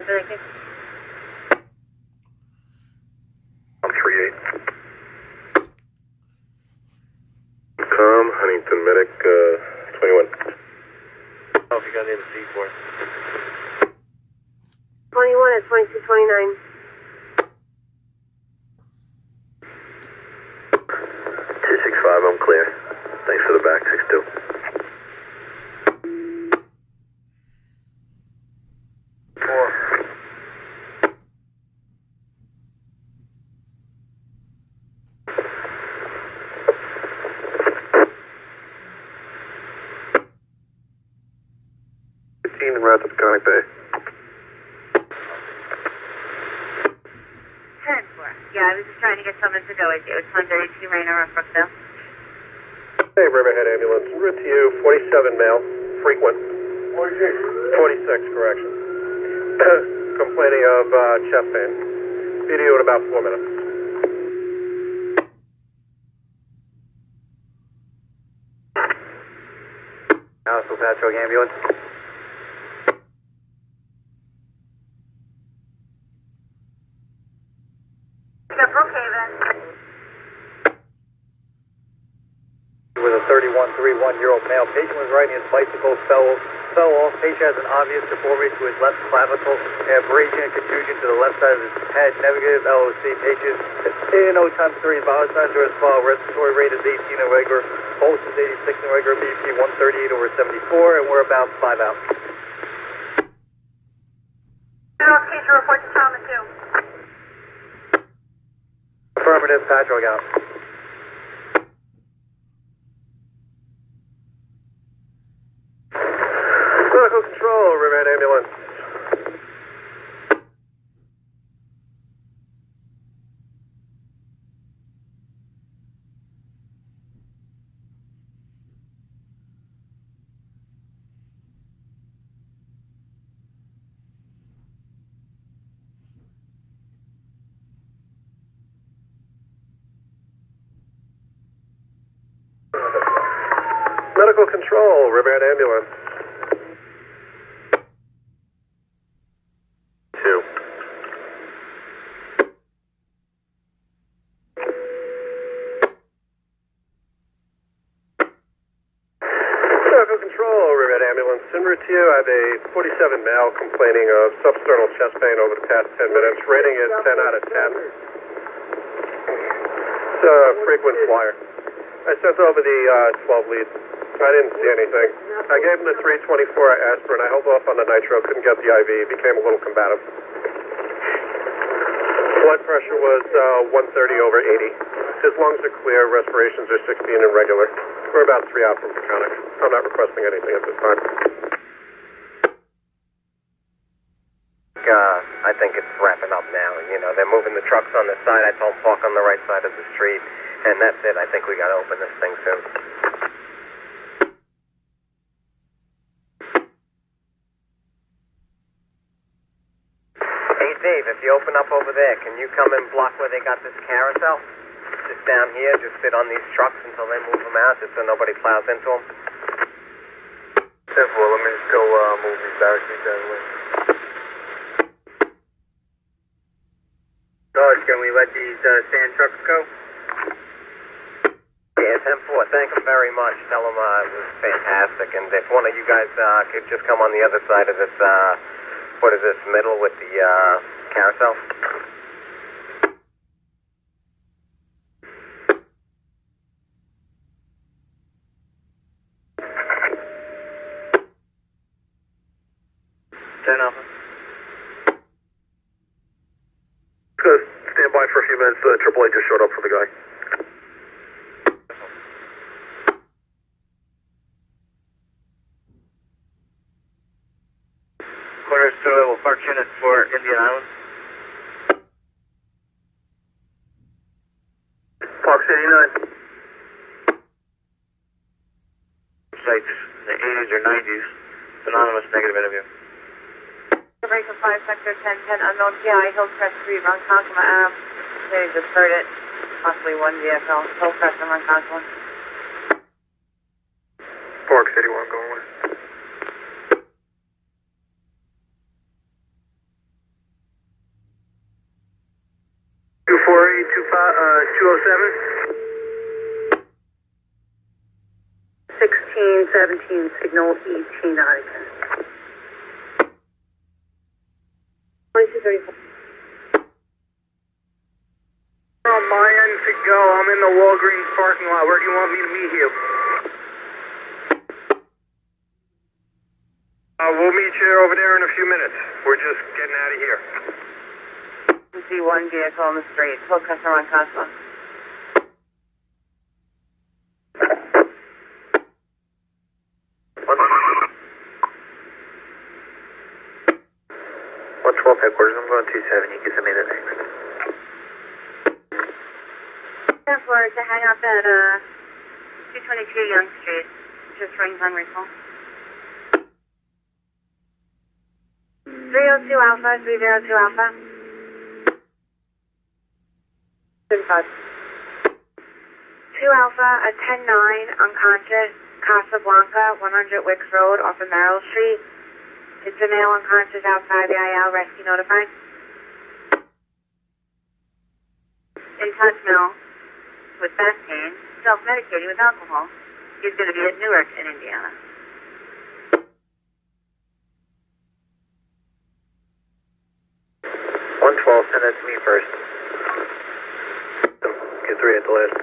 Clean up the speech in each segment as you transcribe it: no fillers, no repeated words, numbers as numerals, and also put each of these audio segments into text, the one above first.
Thank you. I'm 3-8. Huntington Medic, 21. Oh, if you're gonna need a C4. 21 at 2229. 265, I'm clear. Thanks for the back, 62. And route to Peconic Bay. 10-4. Yeah, I was just trying to get someone to go with you. It's 132 Rainer on Brookville. Hey, Riverhead Ambulance. En route to you, 47 male, frequent. 46, correction. Complaining of chest pain. Be to you in about 4 minutes. Hospital Patrol Ambulance. With a 31-3-1-year-old male. Patient was riding his bicycle, fell off. Patient has an obvious deformity to his left clavicle, abrasion and contusion to the left side of his head. Negative LOC. Patient in O times 3. Vital signs are as follows. Respiratory rate is 18 irregular. Pulse is 86 irregular. BP 138 over 74, and we're about 5 out. Teacher report to trauma 2. Affirmative. Patrol out. Medical control, Riverhead Ambulance. Medical control, Riverhead Ambulance. 2. Medical control, Riverhead Ambulance. En route to you, I have a 47 male complaining of substernal chest pain over the past 10 minutes. Rating is 10 out of 10. It's a frequent flyer. I sent over the 12 lead. I didn't see anything. I gave him the 324 aspirin. I held off on the nitro, couldn't get the IV. He became a little combative. Blood pressure was 130 over 80. His lungs are clear, respirations are 16 and regular. We're about 3 out from Peconic. I'm not requesting anything at this time. I think it's wrapping up now. You know, they're moving the trucks on the side. I told them park on the right side of the street, and that's it. I think we got to open this thing soon. Hey, Dave, if you open up over there, can you come and block where they got this carousel? Just down here, just sit on these trucks until they move them out, just so nobody plows into them. Simple. Let me just go move these barricades out of the way. George, can we let these sand trucks go? Yeah, 10-4. Thank them very much. Tell them it was fantastic. And if one of you guys could just come on the other side of this, what is this, middle with the carousel? Stand by for a few minutes. AAA just showed up for the guy. Corners to level park unit for Indian Island. Park City 9. Sites in the 80s or 90s. Anonymous negative interview. Breaker 5, Sector 1010, unknown PI, Hillcrest 3, Ronkonkoma. They just heard it. Possibly one vehicle. Hillcrest and Ronkonkoma. Park City 1 going west. 207. 1617, signal ET Nottingham. 2234. On my end to go. I'm in the Walgreens parking lot. Where do you want me to meet you? We'll meet you over there in a few minutes. We're just getting out of here. You see one vehicle on the street. Full customer on Cosmo. What's 12 headquarters? I'm going 27. You can send me the next. For to hang up at 222 Young Street. Just rings on recall. 302 Alpha, 302 Alpha. 35. 2 Alpha, a 10-9, unconscious, Casablanca, 100 Wicks Road, off of Merrill Street. It's a male unconscious outside the IL, rescue notified. In touch, Mill. With back pain, self-medicating with alcohol. He's going to be at Newark in Indiana. 112, send that to me first. Get 3 at the last.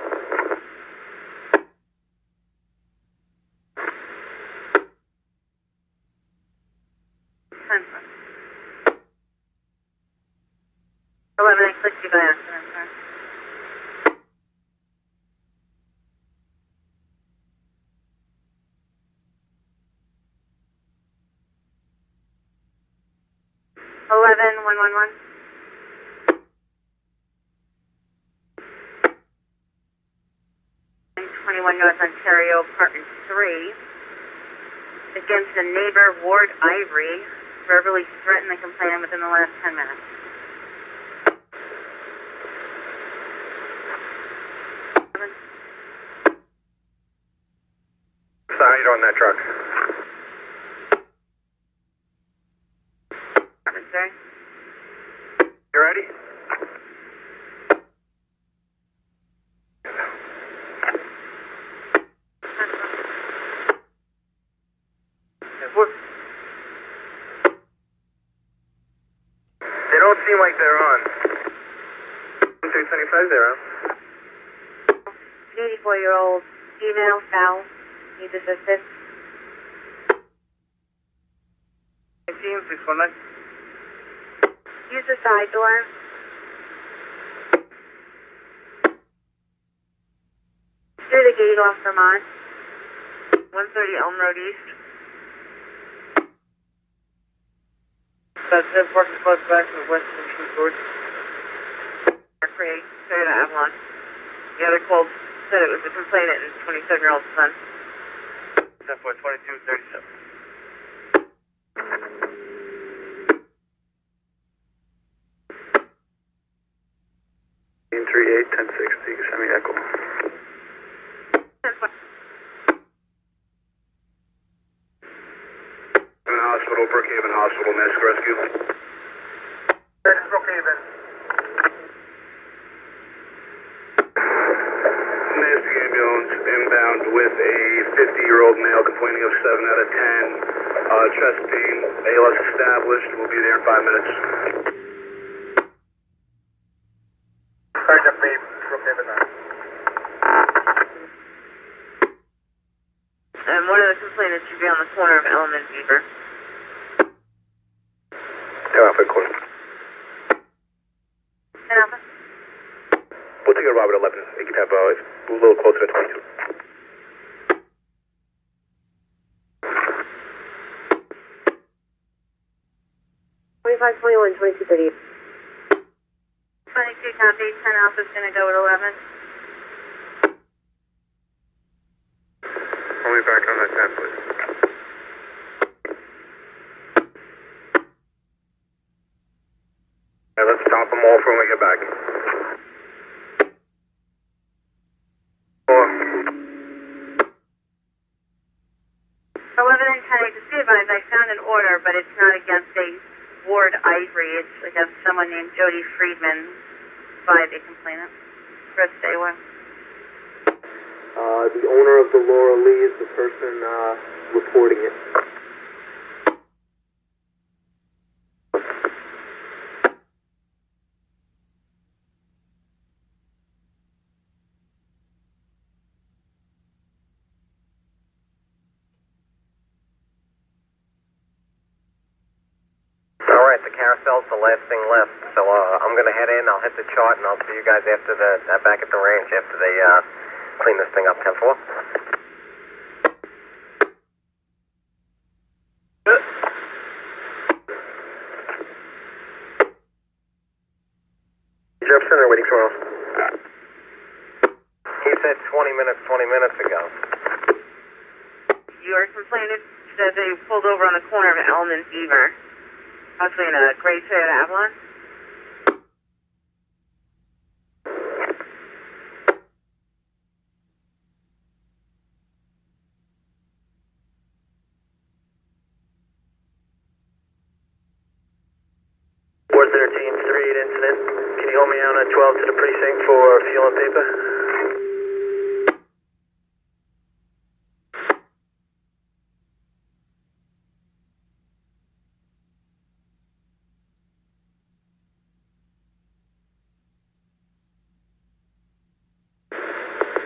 Time. 11, I clicked you by accident, sir. Eleven 111. 21 North Ontario, Apartment 3. Against a neighbor, Ward Ivory, verbally threatened the complainant within the last 10 minutes. Side on that truck. Sir? You ready? They don't seem like they're on. 325, they're on. An 84-year-old female fell. Needs assistance. 619. Use the side door. Through the gate off Vermont. 130 Elm Road East. That's the parking spot back to the western shore. Create, Toyota Avalon. The other called said it was a complainant and 27-year-old son. 10.2237. 38, 1060, send me echo. Hospital, Brookhaven Hospital, Mask Rescue. Brookhaven. Mask ambulance inbound with a 50-year-old male complaining of 7 out of 10. Chest pain, ALS established. We'll be there in 5 minutes. And one of the complainants should be on the corner of Elm and Beaver. Alpha, corner. 10 Alpha. We'll take a Robert 11. We can have a little closer to 22. 2521, 2230. 22 copy, 10 Alpha's going to go at 11. I'll be back on that 10, please. Yeah, let's stop them all for when we get back. 11 and 10, just be advised, I found an order, but it's not against a Ward Ivory. It's against someone named Jody Friedman. by the complainant. Press day one. The owner of the Laura Lee is the person reporting it. Alright, the carousel's the last thing left, so I'm gonna head in, I'll hit the chart, and I'll see you guys after back at the range after they clean this thing up, 10-4. Jefferson or waiting tomorrow? He said 20 minutes ago. Your complainant said they pulled over on the corner of Elm and Beaver. Actually in a gray Toyota Avalon. Ward 13, 3-8 incident. Can you hold me down at 12 to the precinct for fuel and paper?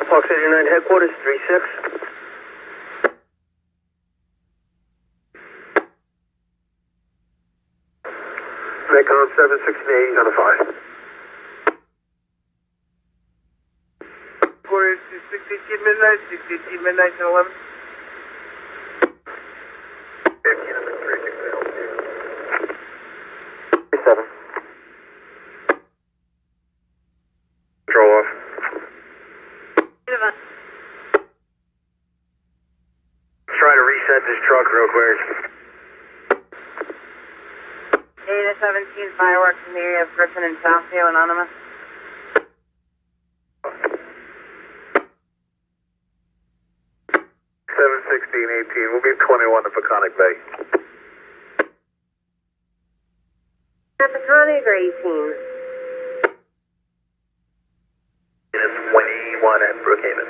Fox 89 headquarters, 3-6. Metcon 768, he's on a 5. Quarters to 618 midnight, 618 midnight to 11. 15 and 3-6 7. Control off. Let's try to reset this truck real quick. 8-17 fireworks in the area of Griffin and Southview, anonymous. 7-16-18, we'll be 21 to Peconic Bay. Peconic or 18? It's 21 at Brookhaven.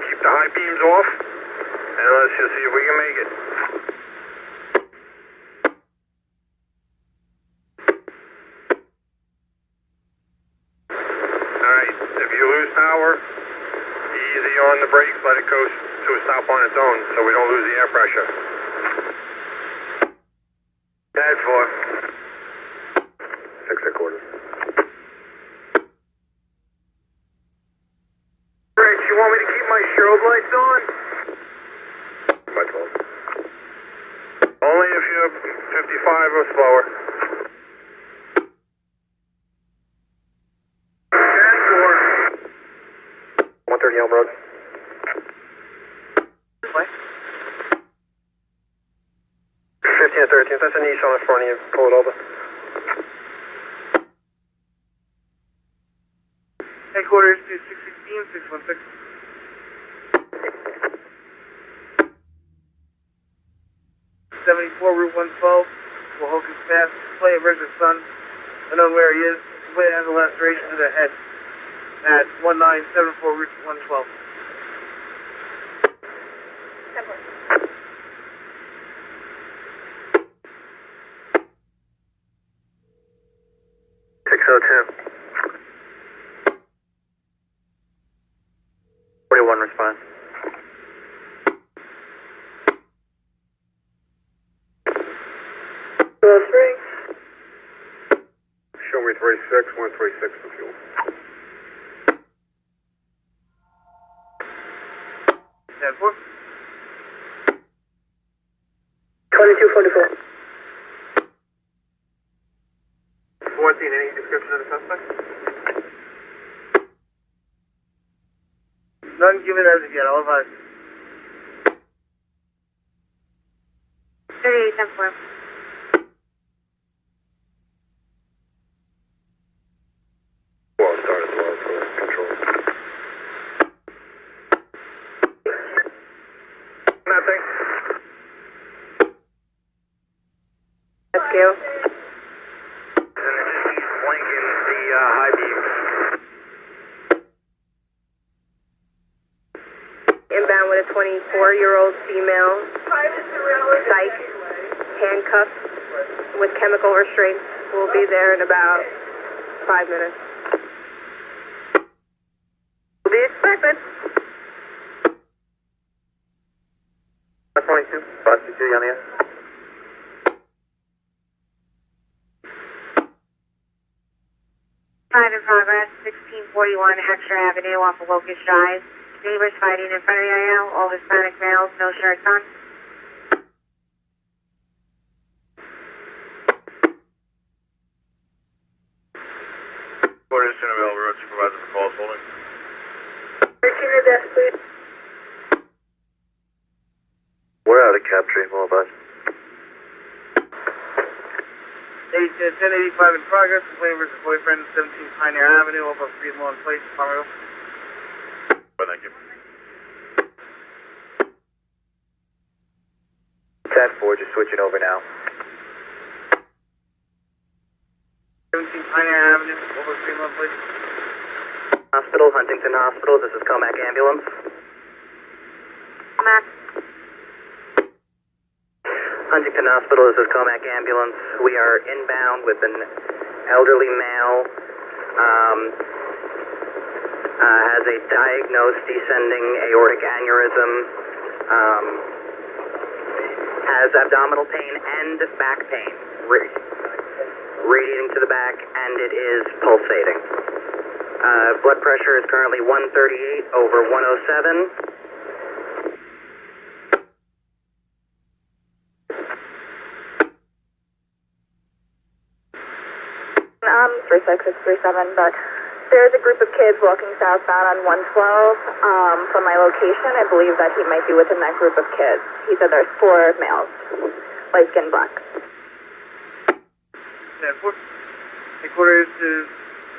Keep the high beams off, and let's just see if we can make it. Alright, if you lose power, easy on the brakes, let it go to a stop on its own so we don't lose the air pressure. Bad for 6 1/4. Rich, you want me to keep my strobe lights on? By 12. Only if you're 55 or slower. 130 Elm Road. What? 15 and 13, that's a Nissan in front of you. Pull it over. Headquarters to 616, 616. 74 Route 112, Wahocus Pass, display of Richard's son, unknown where he is, display has a laceration to the head at 1974 Route 112. 6010. 41 response. Show me 36, 136 for fuel. 10-4. 2244. 14, any description of the suspect? None given as of yet, all advised. 38, 10 4. Well, start as well for control. Nothing. Rescue. Blanking the high beam. Inbound with a 24-year-old female, psych, handcuffed with chemical restraints. We'll be there in about 5 minutes. Will be expected. 22, bus 2 on the end. Five in progress, 1641 Hector Avenue off of Locust Drive. Neighbors fighting in front of the area, all Hispanic males, no shirts on. Quarters Centerville Road Supervisor for calls holding. Reaching the desk, please. We're out of capture, more bus. 1085 in progress, complaint versus boyfriend, 17 Pioneer Avenue, off of Fremont Place, Farmerville. Well, thank you. 10-4, just switching over now. 17 Pioneer Avenue, over Fremont Place. Hospital, Huntington Hospital, this is Comac Ambulance. Max. Huntington Hospital, this is Comac Ambulance. We are inbound with an elderly male, has a diagnosed descending aortic aneurysm, has abdominal pain and back pain, radiating to the back, and it is pulsating. Blood pressure is currently 138 over 107. 36637, but there's a group of kids walking southbound on 112 from my location. I believe that he might be within that group of kids. He said there's 4 males, light skin, black. 10-4. Headquarters to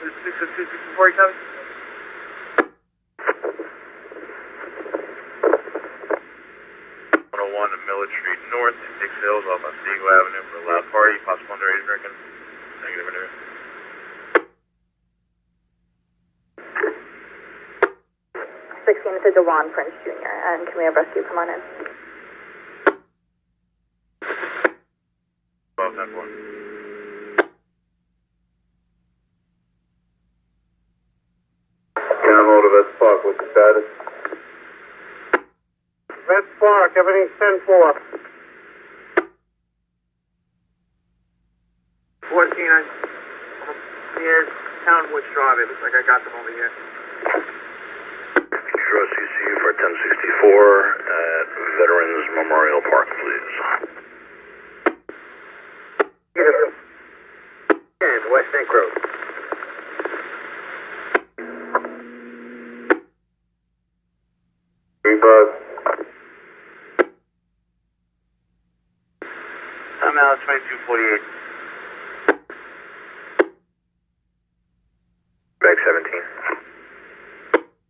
602, 640, copy. Millage Street North in Dix Hills off on Siegel Avenue for a loud party, possible underage drinking. Negative interview. 16 is a Dewan Prince Jr., and can we have rescue come on in? 12, 10-4. Get a hold of West Park, what's the status? West Park, everything's 10-4. 14, I'm near Townwoods Drive. It looks like I got them over here. Control CC for 1064 at Veterans Memorial Park, please. And West Tank Road. Buzz. I'm out 2248. Back 17.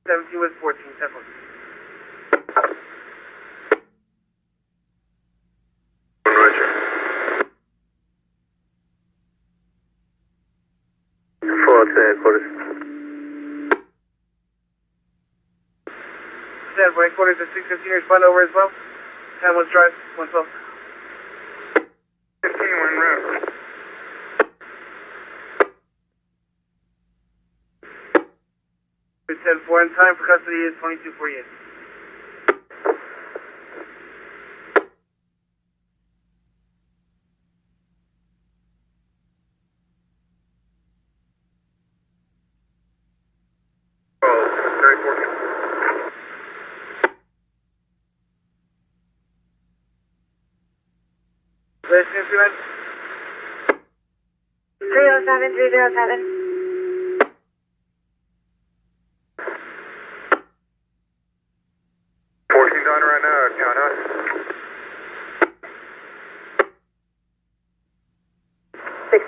17 was 14, 10-4. Roger. Full out to headquarters. Headquarters at 615, respond over as well. Townwoods Drive, 112. 15, we're en route. 10-4, and time for custody is 2248. Last instrument? 307, 307. 14 on right now, count on.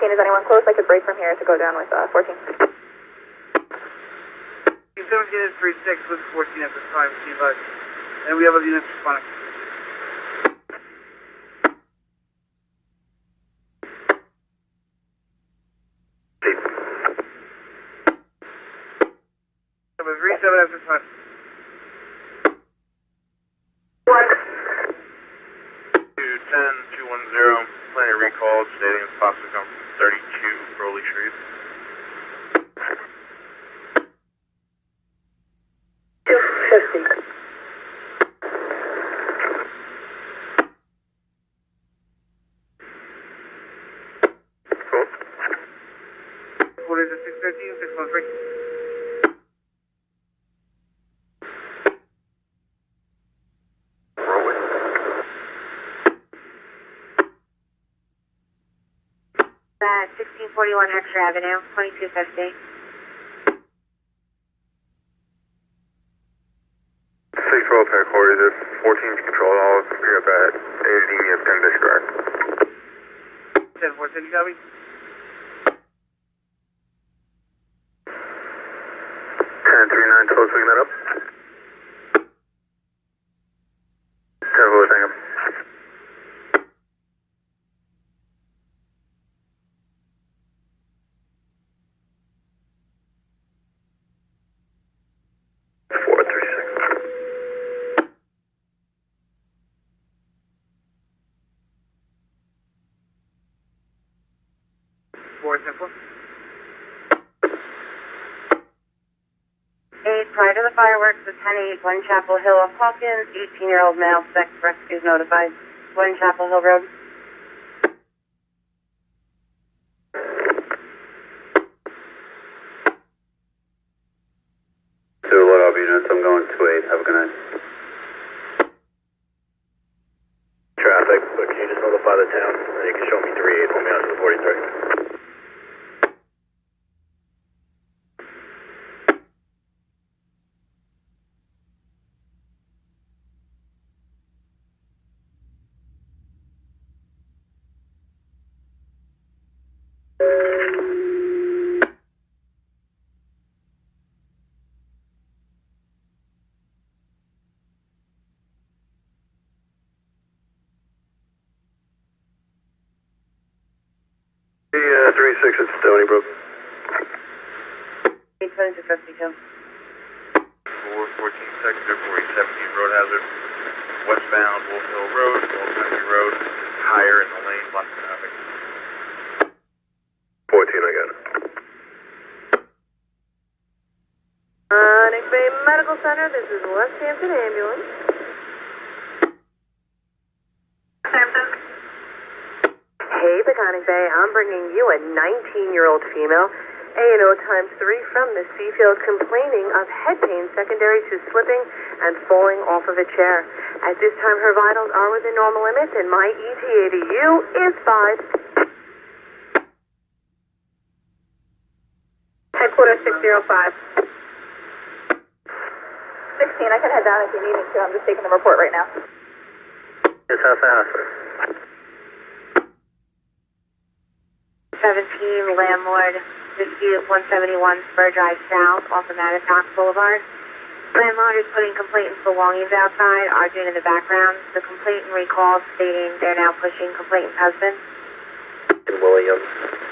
is anyone close? I could break from here to go down with 14. 17 is 36 with 14 at this time, C5. And we have other units responding. Number 37 at this time. 210-210, planning recall, stating it's possibly come from 32 Crowley Street. 250. What is it, 613, 613? At 1641 Hector Avenue, 2250. 612 headquarters, 14 to control all, pick up at Academia Penn District. 10-4, you copy? 1039, close, picking that up. 10-4, hang up. Prior to the fireworks, the 10-8, Glen Chapel Hill of Hawkins, 18-year-old male, sex rescue is notified. Glen Chapel Hill Road. Load up units, I'm going to 8, have a good night. Traffic, but can you just notify the town, and you can show me 3-8, pull me out to the 43. Yeah, 36 at Stony Brook. 82252. 414 sector, 4017 road hazard. Westbound Wolf Hill Road, Wolf Country Road, higher in the lane, lots of traffic. 14, I got it. Nick Bay Medical Center, this is West Hampton Ambulance. Hey, Peconic Bay, I'm bringing you a 19-year-old female, A&O ×3 from the Seafield, complaining of head pain secondary to slipping and falling off of a chair. At this time, her vitals are within normal limits, and my ETA to you is 5. Headquarters 605. 16, I can head down if you need me to. I'm just taking the report right now. Yes, how fast? 17, landlord, dispute 171 Spur Drive South off of Matatox Boulevard. Landlord is putting complainants belongings outside, arguing in the background. The complainant recalls stating they're now pushing complainant's husband. William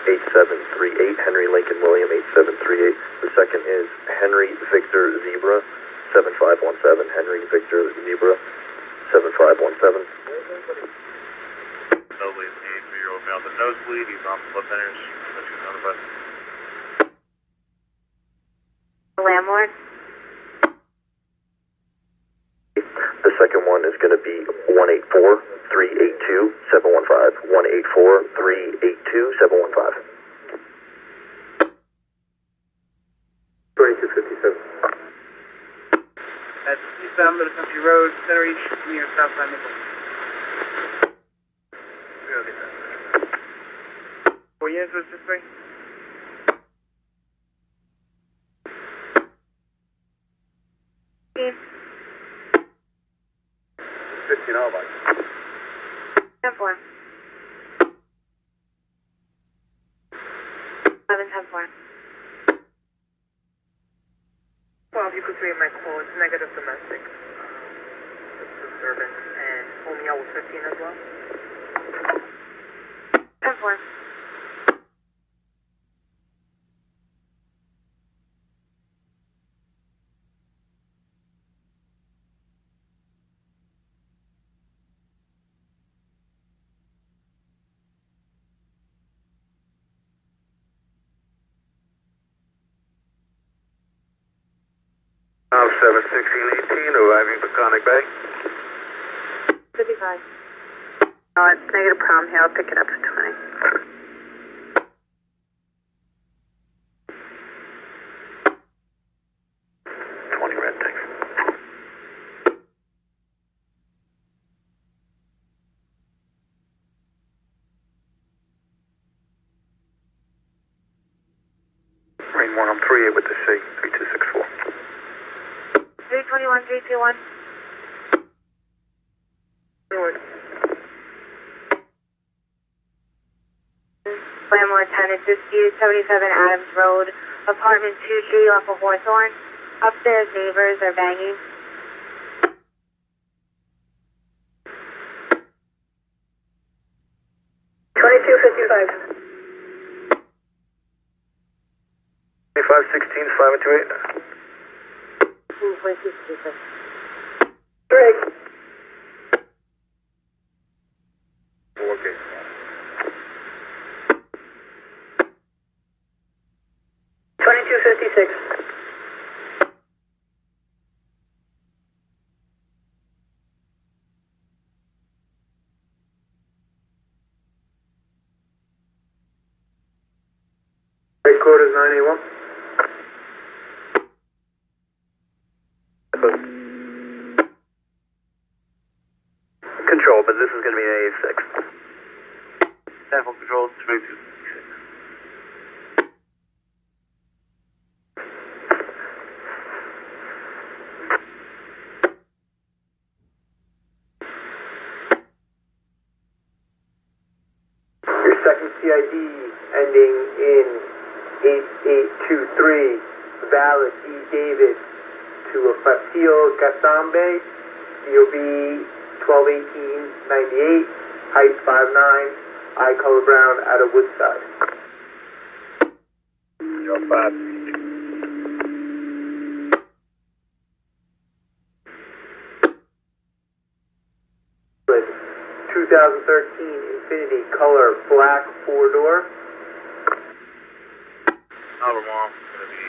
8738, Henry Lincoln William 8738. The second is Henry Victor Zebra 7517, Henry Victor Zebra 7517. Nosebleed, 83-year-old male, the nosebleed, he's on blood thinners, that's who's notified. Landlord. The second one is going to be 184-382-715. 184-382-715. 2257. At eastbound Middle Country Road, Center East, near Southside Nickel. 4 units was this way? Steve. 15 all by. 10-4. 10-4. Well, if you could read my call, it's negative domestic. Disturbance, and Omeo was 15 as well. 10-4. Now 71618, arriving Peconic Bay. 55. It's negative Palm Hill, pick it up for 20. Red, thanks. Marine 1, I'm 38 with the C, 3264. 321, 321. Landlord tenant dispute, 77 Adams Road, apartment 2G off of Hawthorne. Upstairs neighbors are banging. $22.55. 2516, 528. 22.55. Break. Okay. 22.56. Rate code is 981. Control, but this is going to be an A6. Sample control, 2256. Your second CID ending in 8823, valid D. David to a Fasil Gasambe, DOB 121898, height 5'9", eye color brown, out of Woodside. 05. 2013 Infinity color black 4-door. Number 1, going to be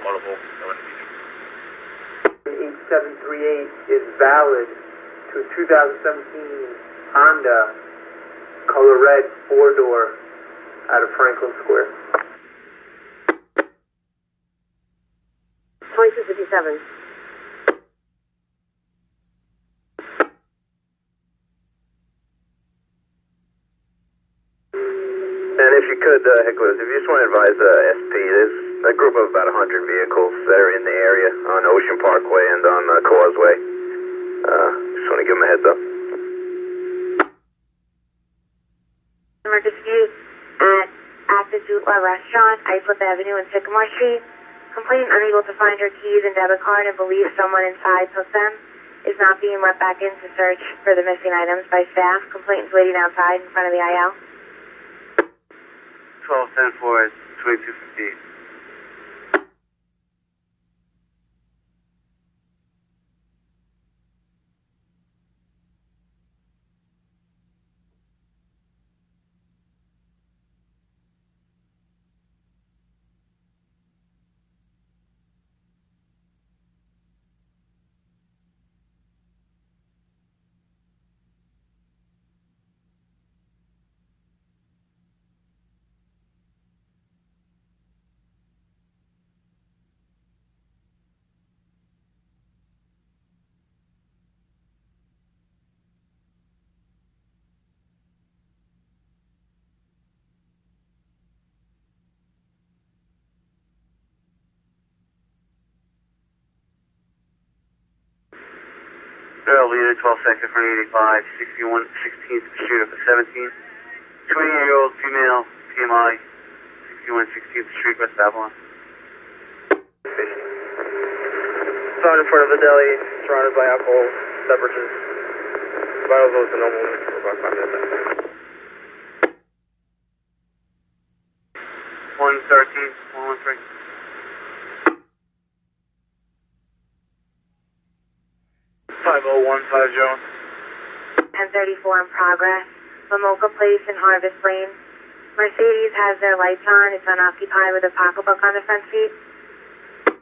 audible, no indication. 8738 is valid to a 2017 Honda color red 4-door out of Franklin Square. 2257. And if you could, hecklers, if you just want to advise SP, there's a group of about 100 vehicles that are in the area on Ocean Parkway and on Causeway. Just want to give them a heads up. Customer dispute at the Zootla restaurant, Islip Avenue and Sycamore Street. Complainant unable to find her keys and debit card and believes someone inside took them. Is not being let back in to search for the missing items by staff. Complainant's waiting outside in front of the IL. 1210-4 at 2258. Earl leader, 12 second for 85, 61, 16th street up to 17. 28-year-old female, PMI, 61 16th Street, West Avalon. Found in front of a deli, surrounded by alcohol beverages. Vitals was the normal for about 5 minutes. 113, 113. 5015 1034 in progress. Lamoka Place in Harvest Lane. Mercedes has their lights on. It's unoccupied with a pocketbook on the front seat.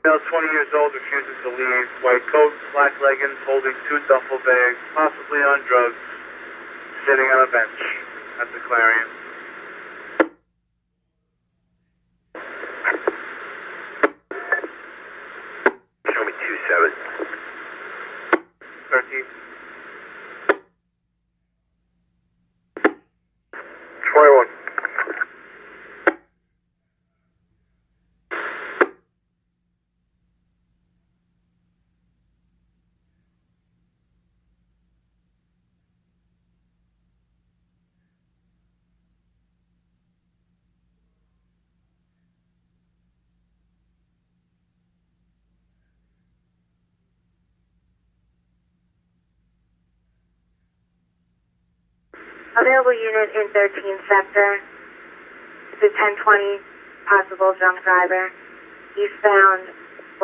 Male 20 years old refuses to leave. White coat, black leggings, holding 2 duffel bags, possibly on drugs, sitting on a bench at the Clarion. Show me 27. 13. 21. Available unit in 13th sector. It's a 1020, possible drunk driver. Eastbound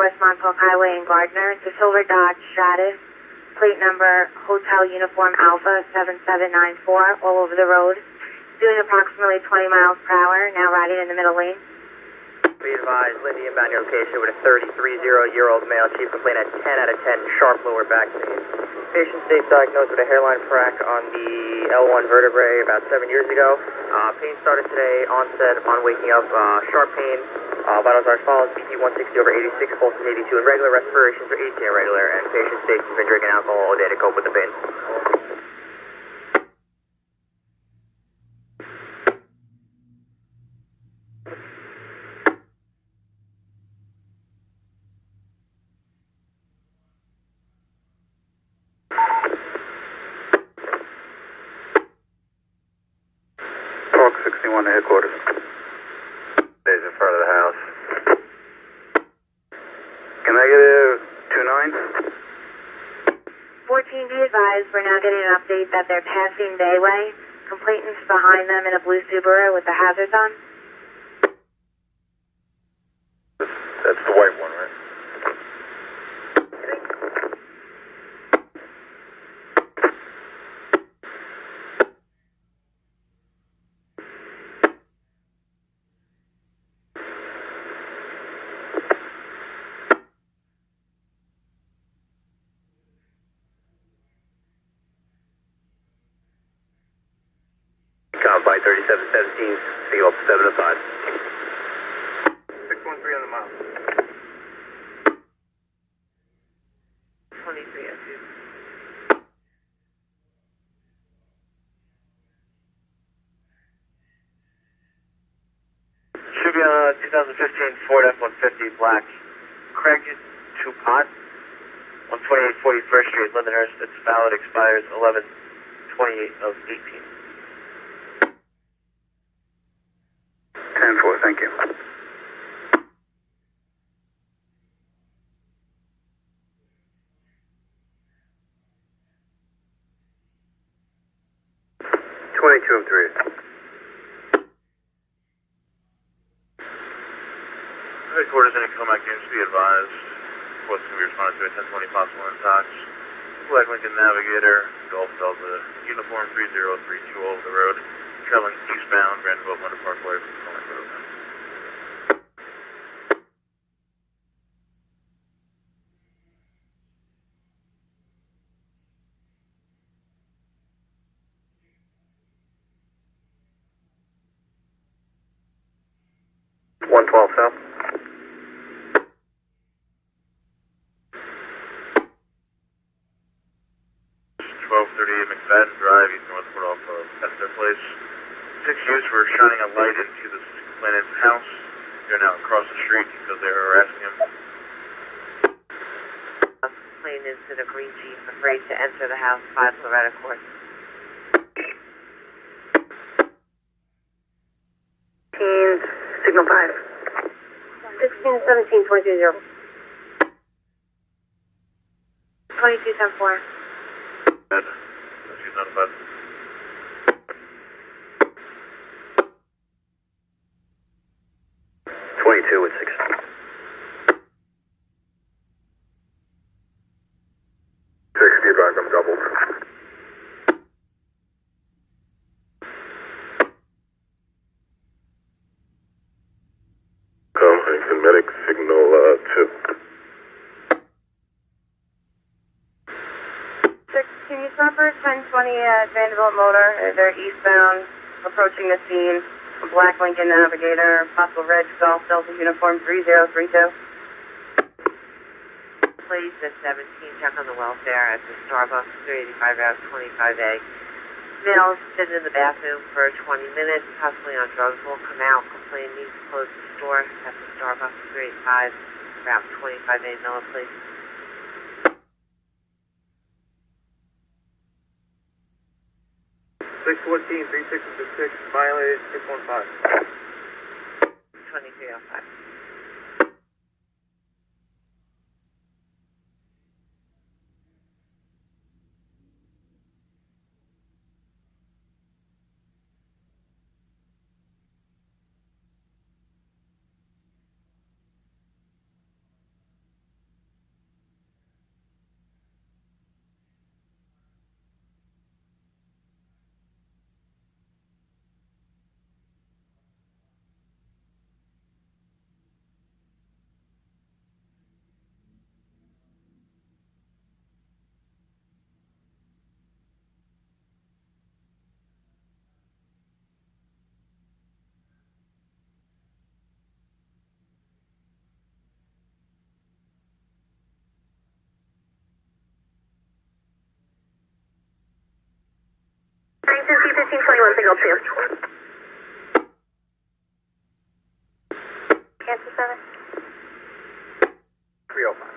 West Montauk Highway in Gardner. It's a silver Dodge Stratus. Plate number Hotel Uniform Alpha 7794, all over the road. Doing approximately 20 miles per hour, now riding in the middle lane. Be advised, Lindy inbound your location with a 33-year-old male. Chief complaint at 10 out of 10, sharp lower back pain. Patient state diagnosed with a hairline frac on the L1 vertebrae about 7 years ago. Pain started today, onset upon waking up, sharp pain. Vitals are as follows: BP 160 over 86, pulse is 82 irregular, respirations are 18 irregular, and patient states has been drinking alcohol all day to cope with the pain. Talk 61 to headquarters. Days in front of the house. Can I get a 29? 14, be advised, we're now getting an update that they're passing Bayway. Complainant's behind them in a blue Subaru with the hazards on. That's the white one, right? By 3717, signal up 7 to 5. 613 on the mile. 23 SU. Should be on a 2015 Ford F-150 black. Craig Tupot, 128 41st Street, Lindenhurst. Its valid expires 11/28 of 18. 10-4, thank you. 22 of 3. Headquarters in Comac units be advised. What's going to be responded to at 1020 possible impacts. Black Lincoln Navigator, Golf Delta, Uniform 3032 all over the road, traveling eastbound, Randall Motor Parkway from Comac Road. South. 1238 McFadden Drive, East Northport off of Esther Place. 6 youths were shining a light into the complainant's house. They're now across the street because they were harassing him. Complainants in a green Jeep afraid to enter the house, 5 Loretta Court. Signal 5. 16, 17, 22, 2274. Ed. She's notified. With 6. 60 advise, I'm doubled. Huntington Medic, signal 2. 6, can you stop for 1020 at Vanderbilt Motor? They're eastbound, approaching the scene. A black Lincoln Navigator, possible red Golf Delta uniform 3032. Please, at 17, check on the welfare at the Starbucks, 385 Route 25A. Male sitting in the bathroom for 20 minutes, possibly on drugs, will come out, complain, needs to close the store at the Starbucks, 385 Route 25A. Miller, please. 614, 3656, violated 615. 2305. Signal 2. Kansas 7. 305.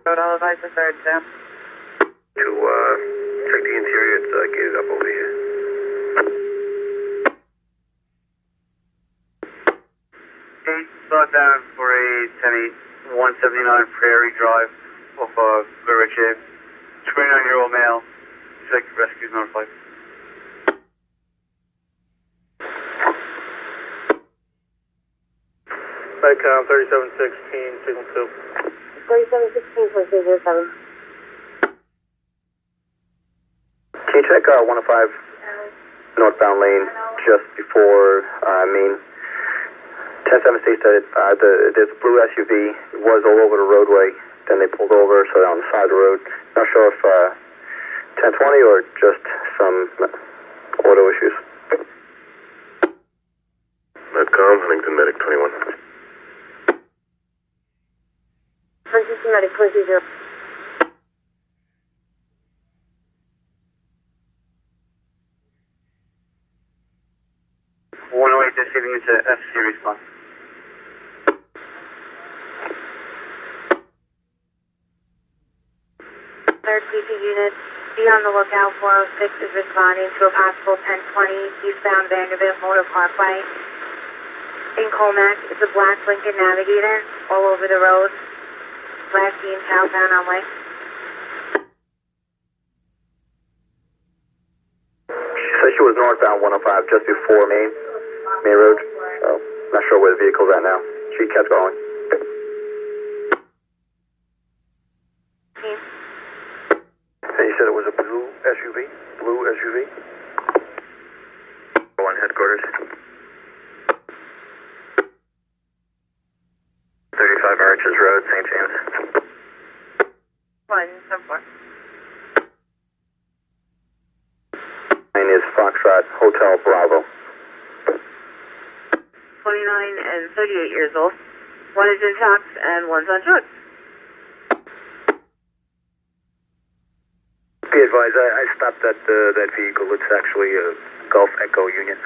Road, all advise the third, Sam. To check the interior, it's gated up over here. Southbound for a 10-8, 179 Prairie Drive off of River Chip. 29-year-old male. Check rescues notified. Icon 3716, signal 2. 3716, 2207. Can you check 105 northbound lane just before Main? 10-7 states that there's a blue SUV. It was all over the roadway. Then they pulled over, so they're on the side of the road. Not sure if 1020 or just some auto issues. Netcom, Huntington Medic 21. Huntington Medic 20. 108 just giving into FC response. Third PT unit, be on the lookout. 406 is responding to a possible 1020 eastbound Vanderbilt Motor Parkway. In Colmac, it's a black Lincoln Navigator all over the road. Last seen southbound on way. She said she was northbound 105 just before Main Road. So, not sure where the vehicle's at now. She kept going. And you said it was a blue SUV? Blue SUV? One headquarters. 35 Arches Road, St. James. 174. Mine is Foxtrot. at Hotel Bravo. 29 and 38 years old. One is intox and one's on drugs. Be advised, I stopped that vehicle. It's actually a Gulf Echo Union,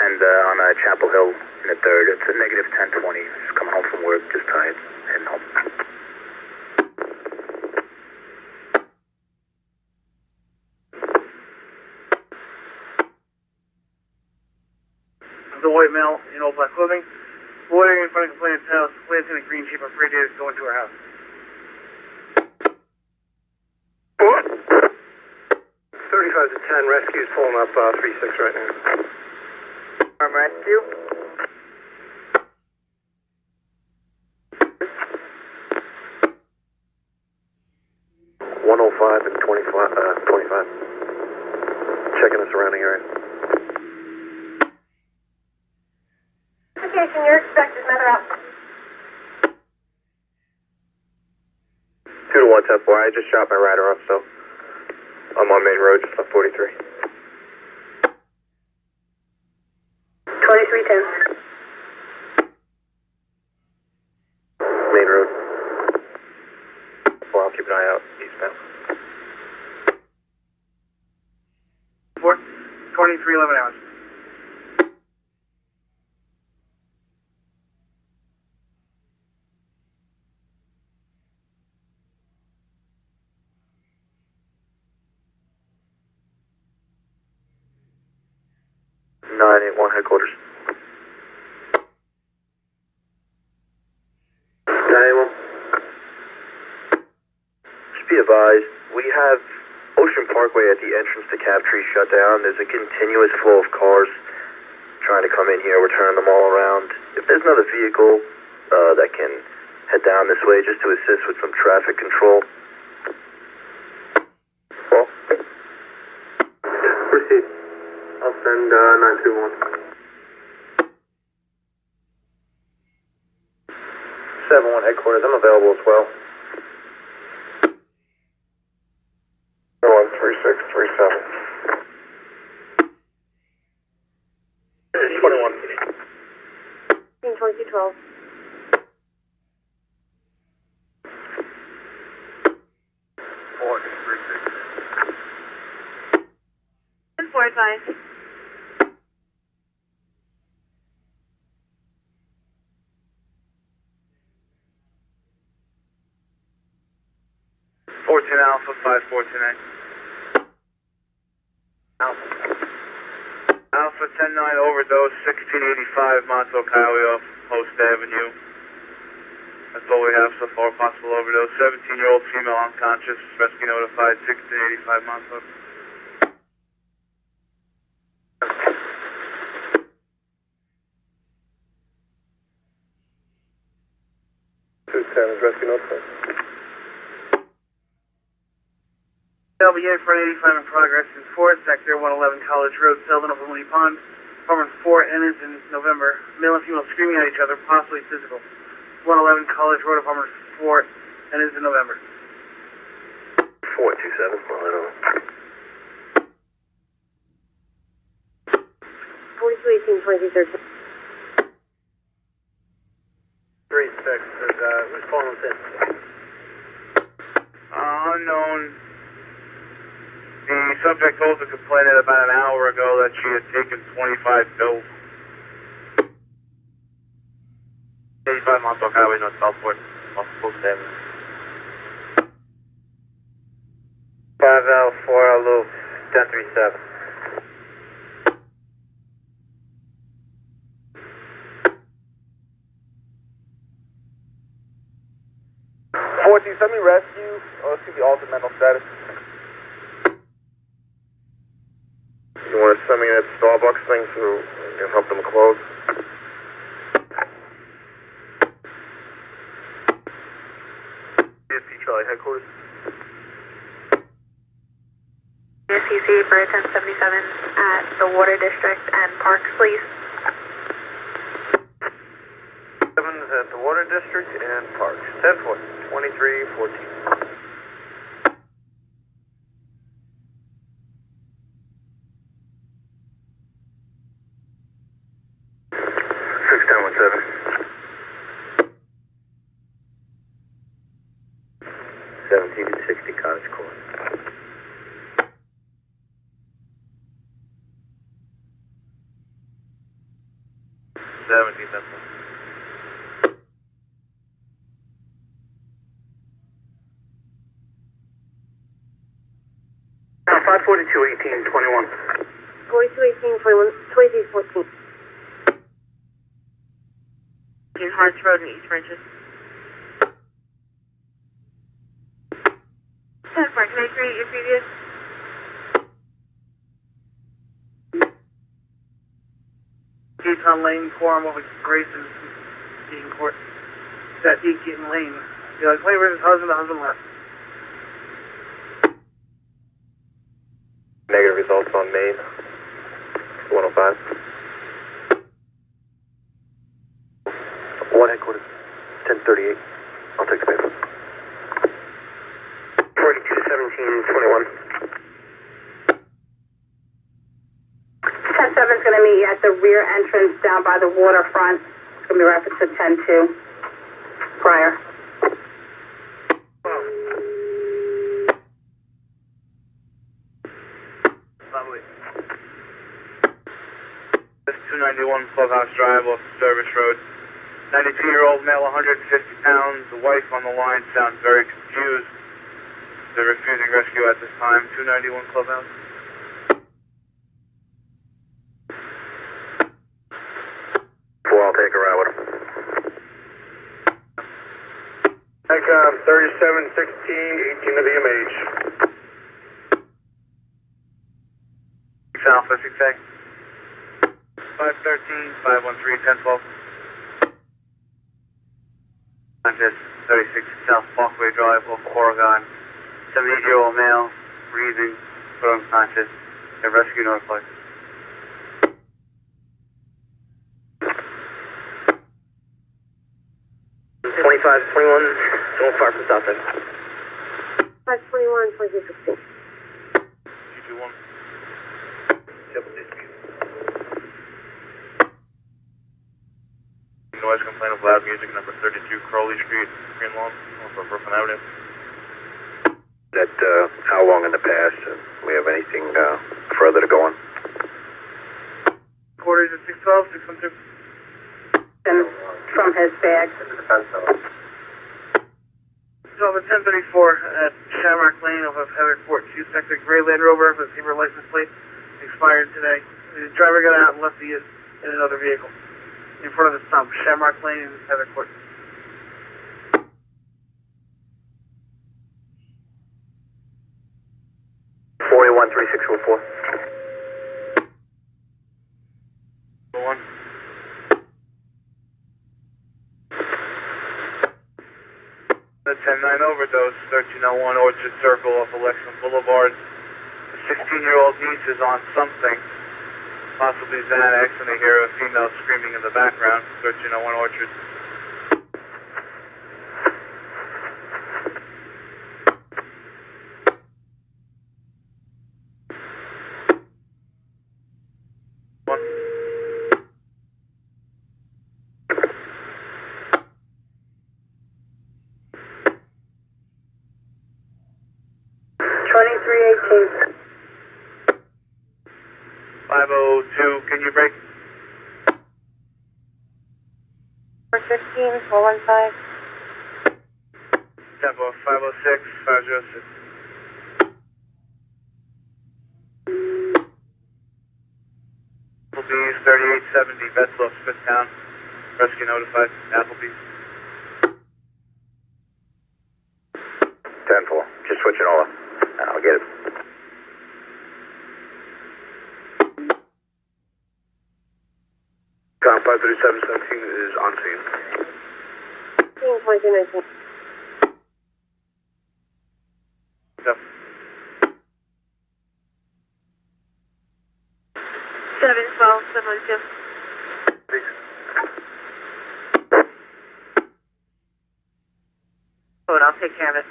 and on Chapel Hill in the 3rd. It's a negative 1020. Just coming home from work, just tired, heading home. The white male in all black clothing, loitering in front of complainant's house, planting a green sheep on parade day to go into her house. 35 to 10, rescue's pulling up 3-6 right now. Arm rescue. And 25. Checking the surrounding area. Investigation, you're expected, matter out. 2 to 1, 10-4. I just shot my rider off, so I'm on main road, just off 43. 2310. Main road. Well, I'll keep an eye out eastbound. 2311 hours. Headquarters. 981. Just be advised, we have Ocean Parkway at the entrance to Captree shut down. There's a continuous flow of cars trying to come in here. We're turning them all around. If there's another vehicle that can head down this way just to assist with some traffic control. Well, proceed. I'll send 921. 7-1 headquarters, I'm available as well. 3637. 21. 2212. 4 advice. Alpha 5429. Alpha 109 overdose, 1685 Montauk Highway off Post Avenue. That's all we have so far, possible overdose. 17-year-old female unconscious, rescue notified, 1685 Montauk. Rescue notified. LBA for 85 in progress in 4, sector 111 College Road, Selden, Overland Pond. Apartment 4 ends in November. Male and female screaming at each other, possibly physical. 111 College Road, apartment 4 ends in November. 427, well, I don't know. 4218, 2213. 3-6, who's calling us in? Unknown. The subject told the complainant about an hour ago that she had taken 25 pills. 85 Montauk Highway, North Southport, off Post Avenue. 5L4 Loop 1037. 14, send me rescue. Let's see the altered mental status. You want to send me that Starbucks thing so you can help them close? DSP Charlie headquarters. CC for 1077 at the Water District and Parks, please. 7's at the Water District and Parks. 10-4, 2314. 1760 Cottage Court. Now 542, 18, 21. 4218, 2214. In Harts Road in East Ranches. 10-4, can I create your previous? Gaton Lane, Quorum over Grayson, Deacon Court. That Deacon Lane. You're like, wait, where's his husband? The husband left. Negative results on Main. 105. One headquarters, 1038. I'll take the paper. 4217, 21. 10-7's going to meet you at the rear entrance down by the waterfront. It's going to be reference to 10-2 prior. This 291 Clubhouse Drive off the Service Road. 92-year-old male, 150 pounds. The wife on the line sounds very confused. They're refusing rescue at this time. 291 Clubhouse. Well, I'll take a ride with him. Icon 3716, 18 of the MH. 6 Alpha, 6A. 513, 513, 1012. Conscious, 36 South Parkway Drive, off Oregon. 78-year-old male, breathing, but unconscious. A rescue notified. $25, 21, don't far from South End. 521, 2216. 221. Noise complaint of loud music, number 32 Crowley Street, Green Lawn, off of Brooklyn Avenue. That, how long in the past? We have anything, further to go on? Quarters at 612, 612. And from his bag. So the 1034 at Shamrock Lane off of Heather Court, 2 Sector, gray Land Rover with silver license plate, expired today. The driver got out and left in another vehicle in front of the stump, Shamrock Lane and Heather Court. One. The 10-9 overdose, 1301 Orchard Circle off Alexian Boulevard. The 16-year-old niece is on something, possibly Xanax, and they hear a female screaming in the background, 1301 Orchard. One. 2318. 502, can you break? 415, 415. Tempo 506, 506. Applebee's 3870, Betzloff, Smithtown. Rescue notified. Applebee's. 10-4. Just switch it all up. I'll get it. Con 53717 is on scene. 2019. Yep. 712, 712. Hold on, I'll take care of it.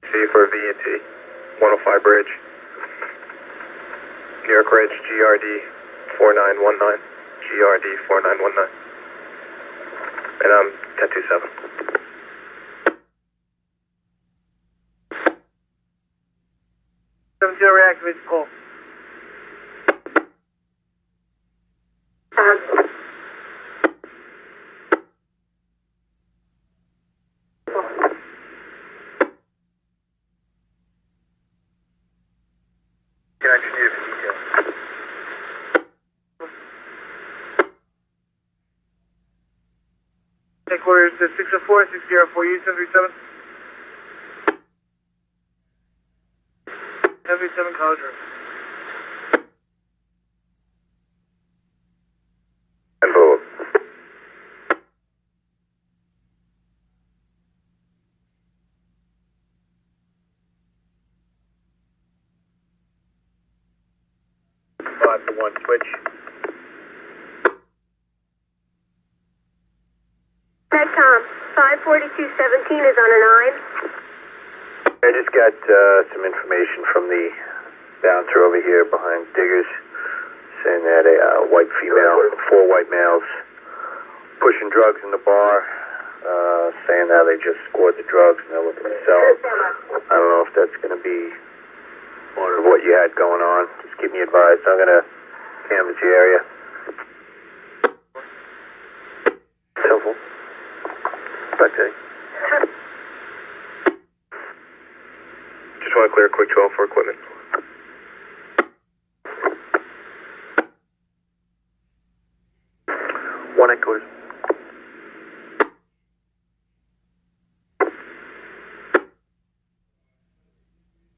C for V&T. 105 Bridge. New York Ridge, GRD 4919. GRD 4919. And I'm 1027. Reactivate the call. Connection needed for detail. Headquarters to 604, 604, U 737. 737 College Road. Envelope. Five to one switch. Medcom, 54217 is on a 9. I just got some information from the bouncer over here behind Diggers, saying that a white female, 4 white males, pushing drugs in the bar, saying that they just scored the drugs and they're looking to sell. I don't know if that's going to be part of what you had going on. Just keep me advised. I'm going to canvass the area. Helpful. Back to you. Just want to clear a quick 12 for equipment. One headquarters.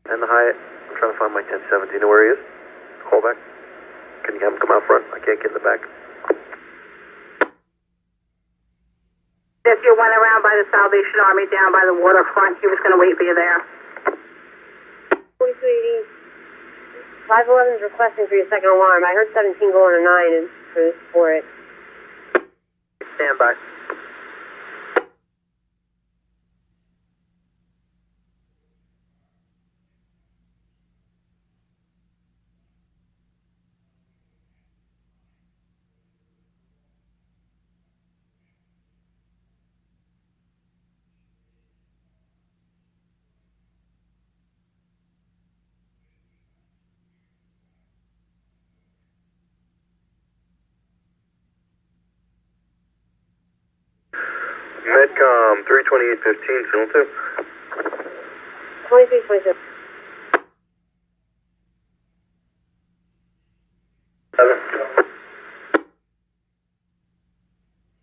And the Hyatt. I'm trying to find my 1070. Do you know where he is? Call back. Can you have him come out front? I can't get in the back. If you went around by the Salvation Army down by the waterfront, he was going to wait for you there. 4280. 511 is requesting for your second alarm. I heard 17 going to 9 and for it. Stand by. Medcom 32815, Signal 2. 2326. 7.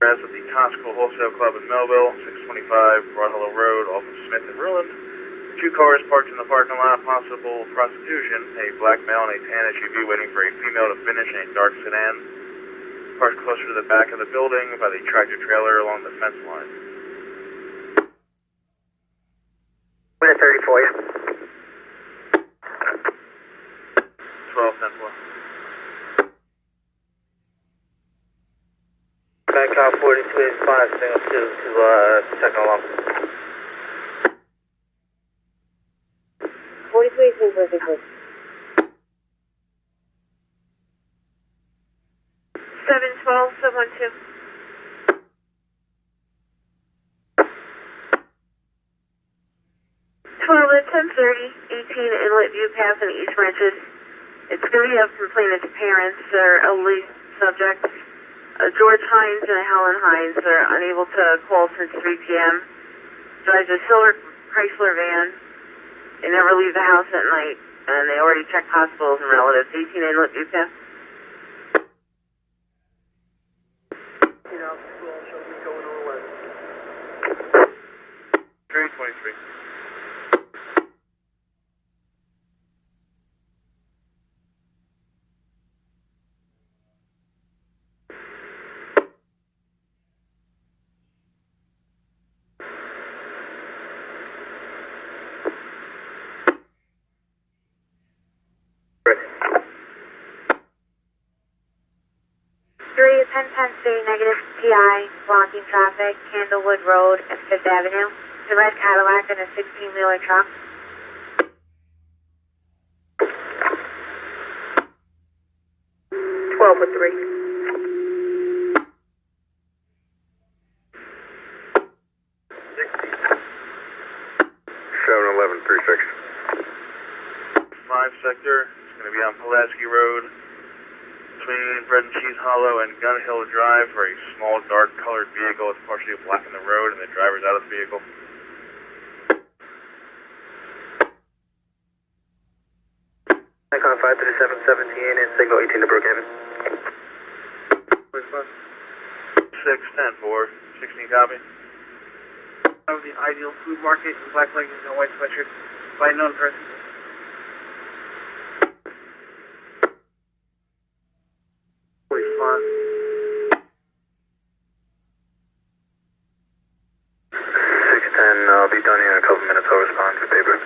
As with the Costco Wholesale Club in Melville, 625 Broad Hollow Road, off of Smith and Ruland. 2 cars parked in the parking lot, possible prostitution. A black male in a tan SUV waiting for a female to finish in a dark sedan. Parked closer to the back of the building by the tractor trailer along the fence line. Minute 30 for you. 12-10-4. Medcom 4285, Signal 2 to second alarm. 4218 for 712, 712. 12 at 10:30, 18 Inlet View Path in East Ranches. It's going to be a complainant's parents. They're elderly subjects. George Hines and Helen Hines are unable to call since 3 p.m. Drives a silver Chrysler van. They never leave the house at night, and they already checked hospitals and relatives. 18 Inlet View Path. You know, school should be going on 11. 323. Negative PI, blocking traffic, Candlewood Road and 5th Avenue. The red Cadillac and a 16-wheeler truck. 12 with 3. 3736. 5 sector, it's going to be on Pulaski Road, between Bread and Cheese Hollow and Gun Hill Drive for a small dark colored vehicle. It's partially blocking the road and the driver's out of the vehicle. Icon 53717 and signal 18 to Brookhaven. 610 4, 16 copy. Of the Ideal Food Market in black leggings and white sweatshirt by a known person. Response. 610, I'll be done here in a couple minutes. I'll respond to paper.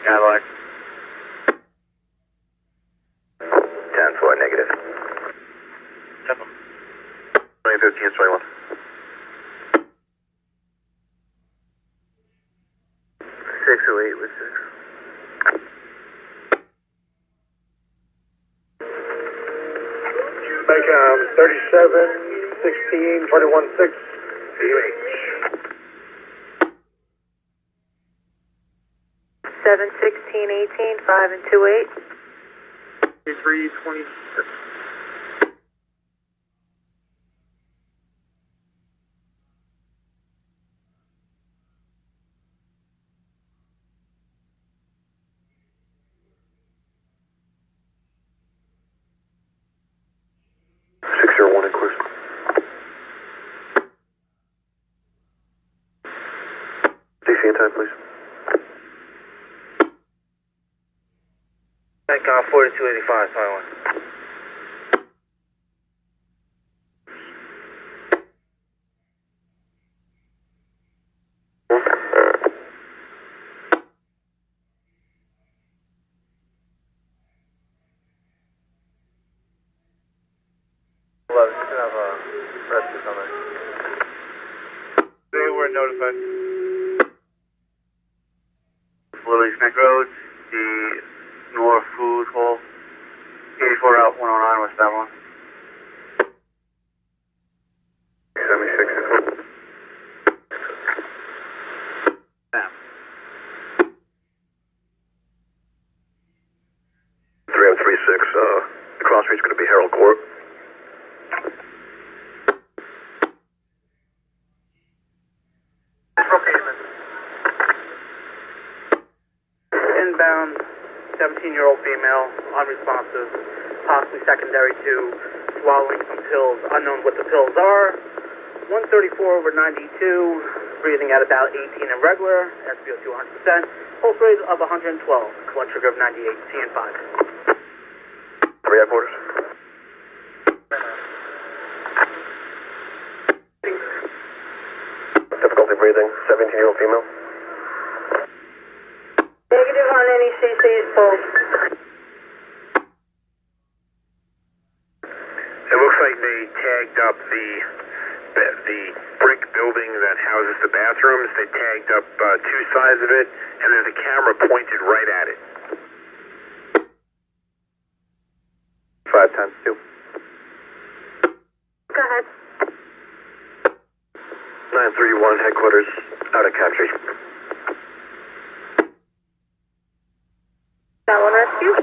Cadillac. 10-4, negative. 2015 is 21. 608 with 6. Maycom 37, 16, 21, 6, BH. 7, 16, 18, 5 and 2, 8. 3, 26. Time, please. Icon 4285, 21. They were notified. Lily Neck Road, the North Food Hall, 84 Route 109 West Avalon. 76. Damn. 3036, the cross street's going to be Harold Court. Inbound, 17-year-old female, unresponsive, possibly secondary to swallowing some pills, unknown what the pills are. 134/92, breathing at about 18 irregular, SpO2 100%, pulse rate of 112, blood sugar of 98, TN5. 3 headquarters. Difficulty breathing, 17-year-old female. Negative on any CC's pulse. It looks like they tagged up the brick building that houses the bathrooms. They tagged up 2 sides of it, and there's a camera pointed right at it. 5 times 2. Go ahead. 931 headquarters, out of country. That one rescue?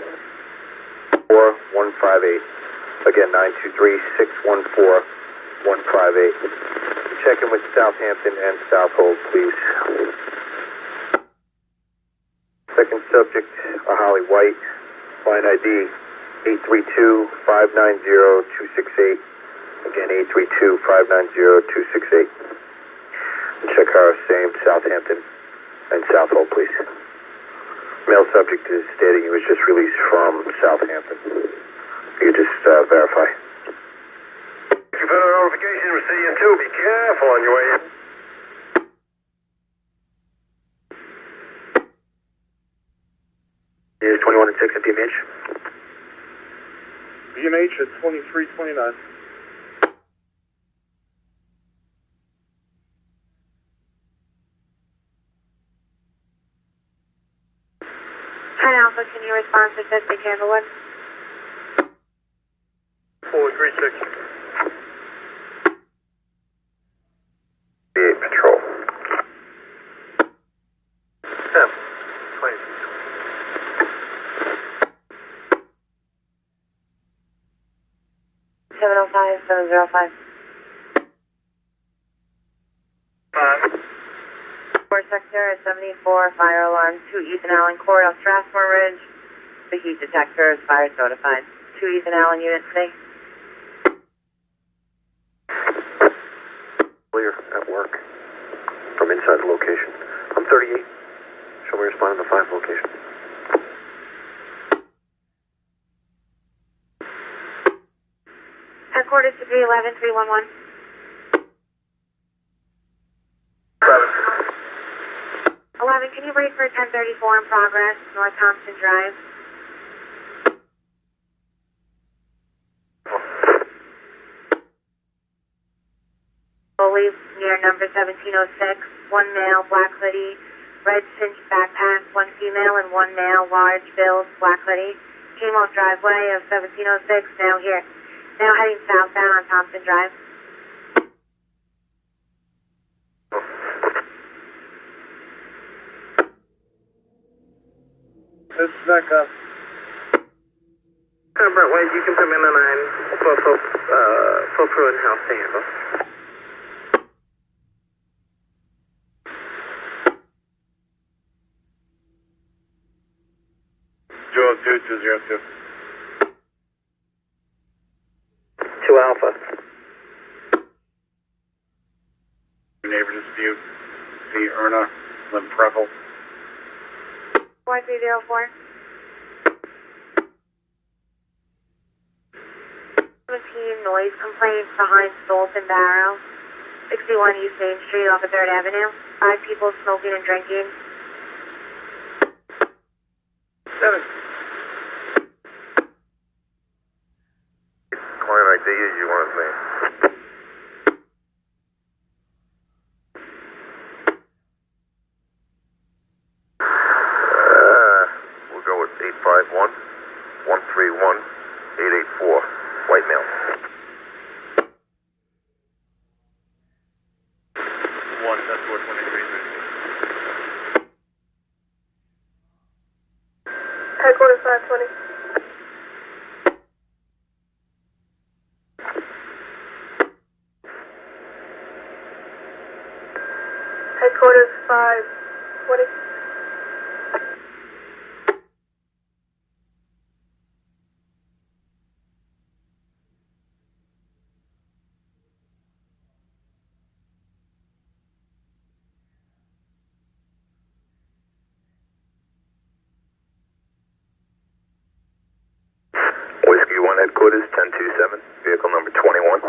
4158. Again, 923-614-158. Check in with Southampton and Southold, please. Second subject, a Holly White. Line ID 832-590-268. Again, 832-590-268. Check our same Southampton and Southold, please. Male subject is stating he was just released from Southampton. You just verify. Thank you for the notification. We'll see you too. Be careful on your way in. Here's 21 and 6 at BMH. BMH at 2329. 10 Alpha, can you respond to this? They handle one. 436. BH. 705, 705. 4 sector at 74, fire alarm, 2 Ethan Allen Court off Strathmore Ridge. The heat detector is fire notified. 2 Ethan Allen units, C. Clear at work from inside the location. I'm 38. Show me responding to 5 location. Headquarters to 311, 311. 11, can you wait for 1034 in progress, North Thompson Drive? Slowly near number 1706, 1 male, black hoodie, red cinched backpack, 1 female and 1 male, large build, black hoodie. Came off driveway of 1706, now here. Now heading southbound on Thompson Drive. This is Becca. Brent White, you can put me in the 9 full crew and house to handle. Joel 2202. 2 Alpha. Neighbor dispute. See Erna, Lim Preckle. 4304. 17 noise complaints behind Stolton Barrow. 61 East Main Street off of 3rd Avenue. 5 people smoking and drinking. 7. Client ID is you want me. We'll go with 851 131 884. White male. 1, that's 423. Headquarters 520. Headquarters 520. Whiskey 1 headquarters 1027. Vehicle number 21.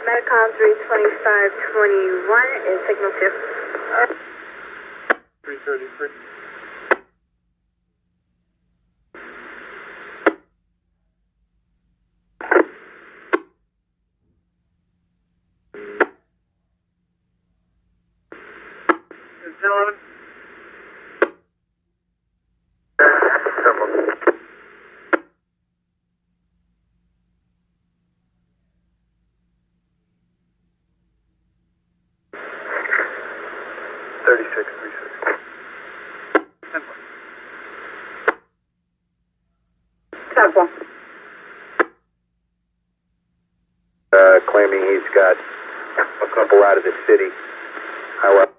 Metacom 32521 in signal 2. 333. It's 11. Claiming he's got a couple out of the city. However,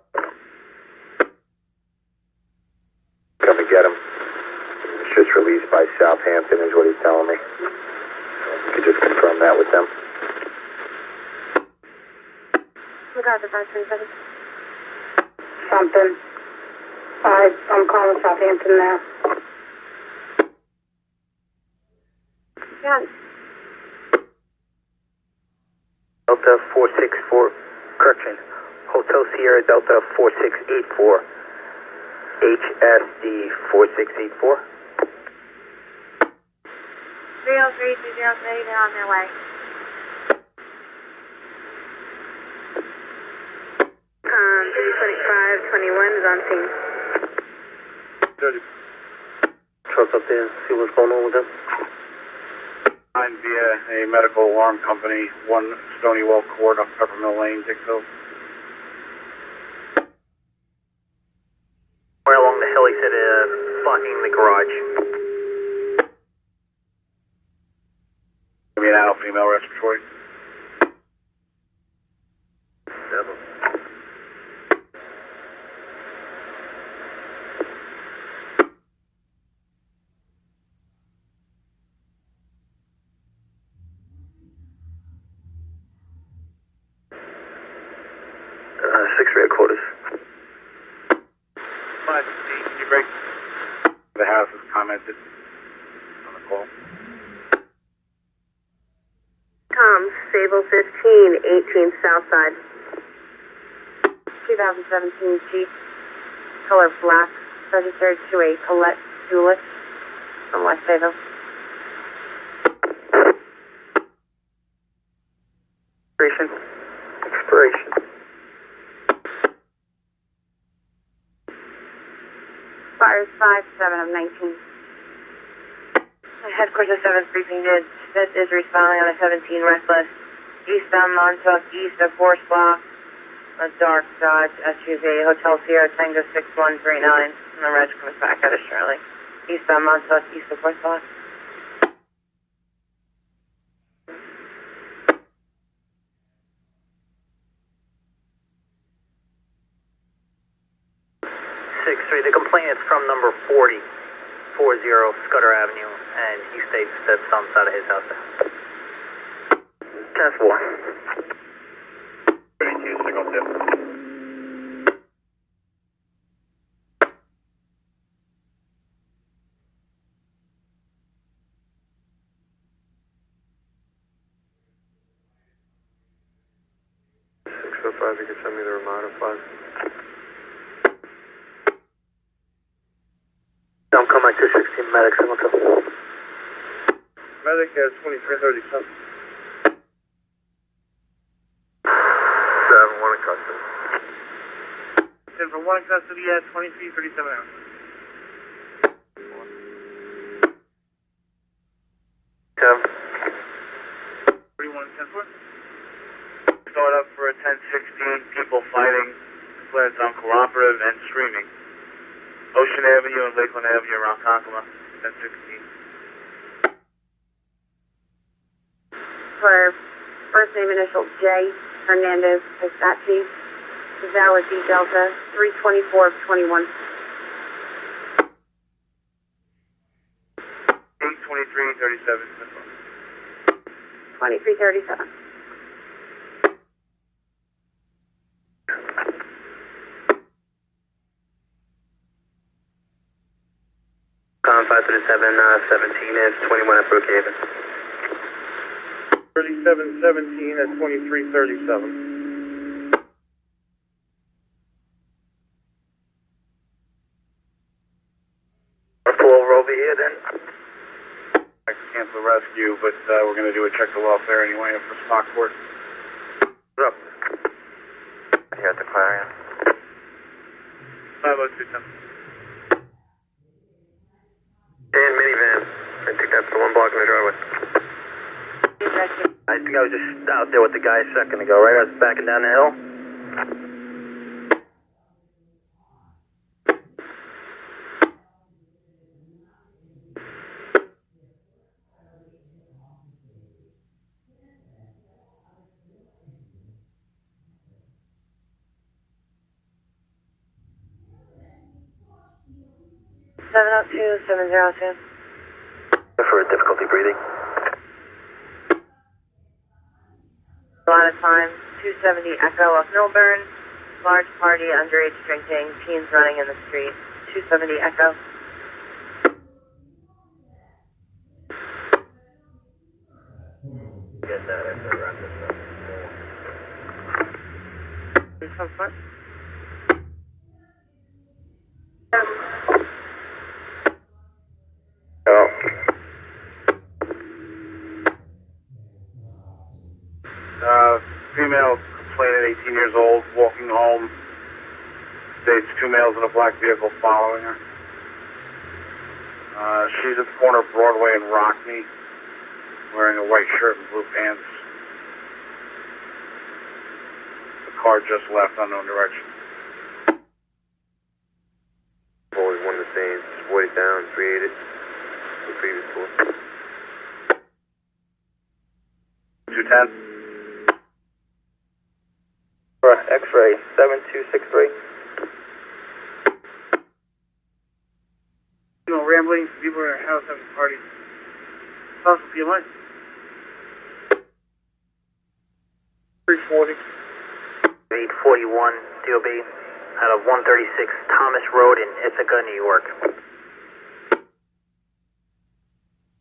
come and get him. It's just released by Southampton is what he's telling me. You could just confirm that with them. Look out, the 527. Something. I'm calling Southampton now. Yes. Delta 464, correction, Hotel Sierra Delta 4684, HSD 4684. 303, 203, they're on their way. Com 32521 is on scene. 30. Truck up there, see what's going on with them. Via a medical alarm company, 1 Stonywell Court off Peppermill Lane, Dixville. Well, Kelly said blocking the garage. Give me an adult female respiratory. Seven. Six red quarters. 5C, can you break? The house has commented on the call. Tom, Sable 15, 18th Southside. 2017 Jeep, color black, registered to a Colette Duelis from West Sable. Expiration. Fires 5-7 of 19. Headquarters 7 briefing did. Smith is responding on a 17 restless. Eastbound Montauk, east of Force Block. A dark Dodge SUV, Hotel Sierra Tango 6139. And the reg comes back out of Shirley. Eastbound Montauk, east of Force Block. The complainant's from number 40 Scudder Avenue, and he states that some side of his house. 10-4. 32, signal tip. You can send me the Ramada 5. I'm coming to 16 medics. I'm okay. Medic has 2337. 7, 1 in custody. 10 for 1 in custody at 2337 hours. 31, 10 4. Start up for a 1016, people fighting, complaints on cooperative and screaming. Ocean Avenue and Lakeland Avenue around Concoma, 1016. For first name initial J, Hernandez, Piscati, Valid D Delta, 324 of 21. 82337. 2337. Con 537, 17 is 21 at Brookhaven. 3717 at 2337. Pull over here then. I can cancel the rescue, but we're going to do a check the welfare anyway for spot court. What's up? Here at the Clarion. 50210. And minivan. I think that's the one blocking the driveway. I think I was just out there with the guy a second ago, right? I was backing down the hill. For difficulty breathing. A lot of time, 270 Echo of Milburn, large party, underage drinking, teens running in the street, 270 Echo. Get that after I wrap this up. There's some fun. Hello. Female complainant, 18 years old, walking home. States 2 males in a black vehicle following her. She's at the corner of Broadway and Rockney, wearing a white shirt and blue pants. The car just left, unknown direction. Always wondered voice down, 380. The previous floor. 210. X-ray 7263. Rambling, people are in their house having parties. Possible PMI. 340. 841 DOB out of 136 Thomas Road in Ithaca, New York.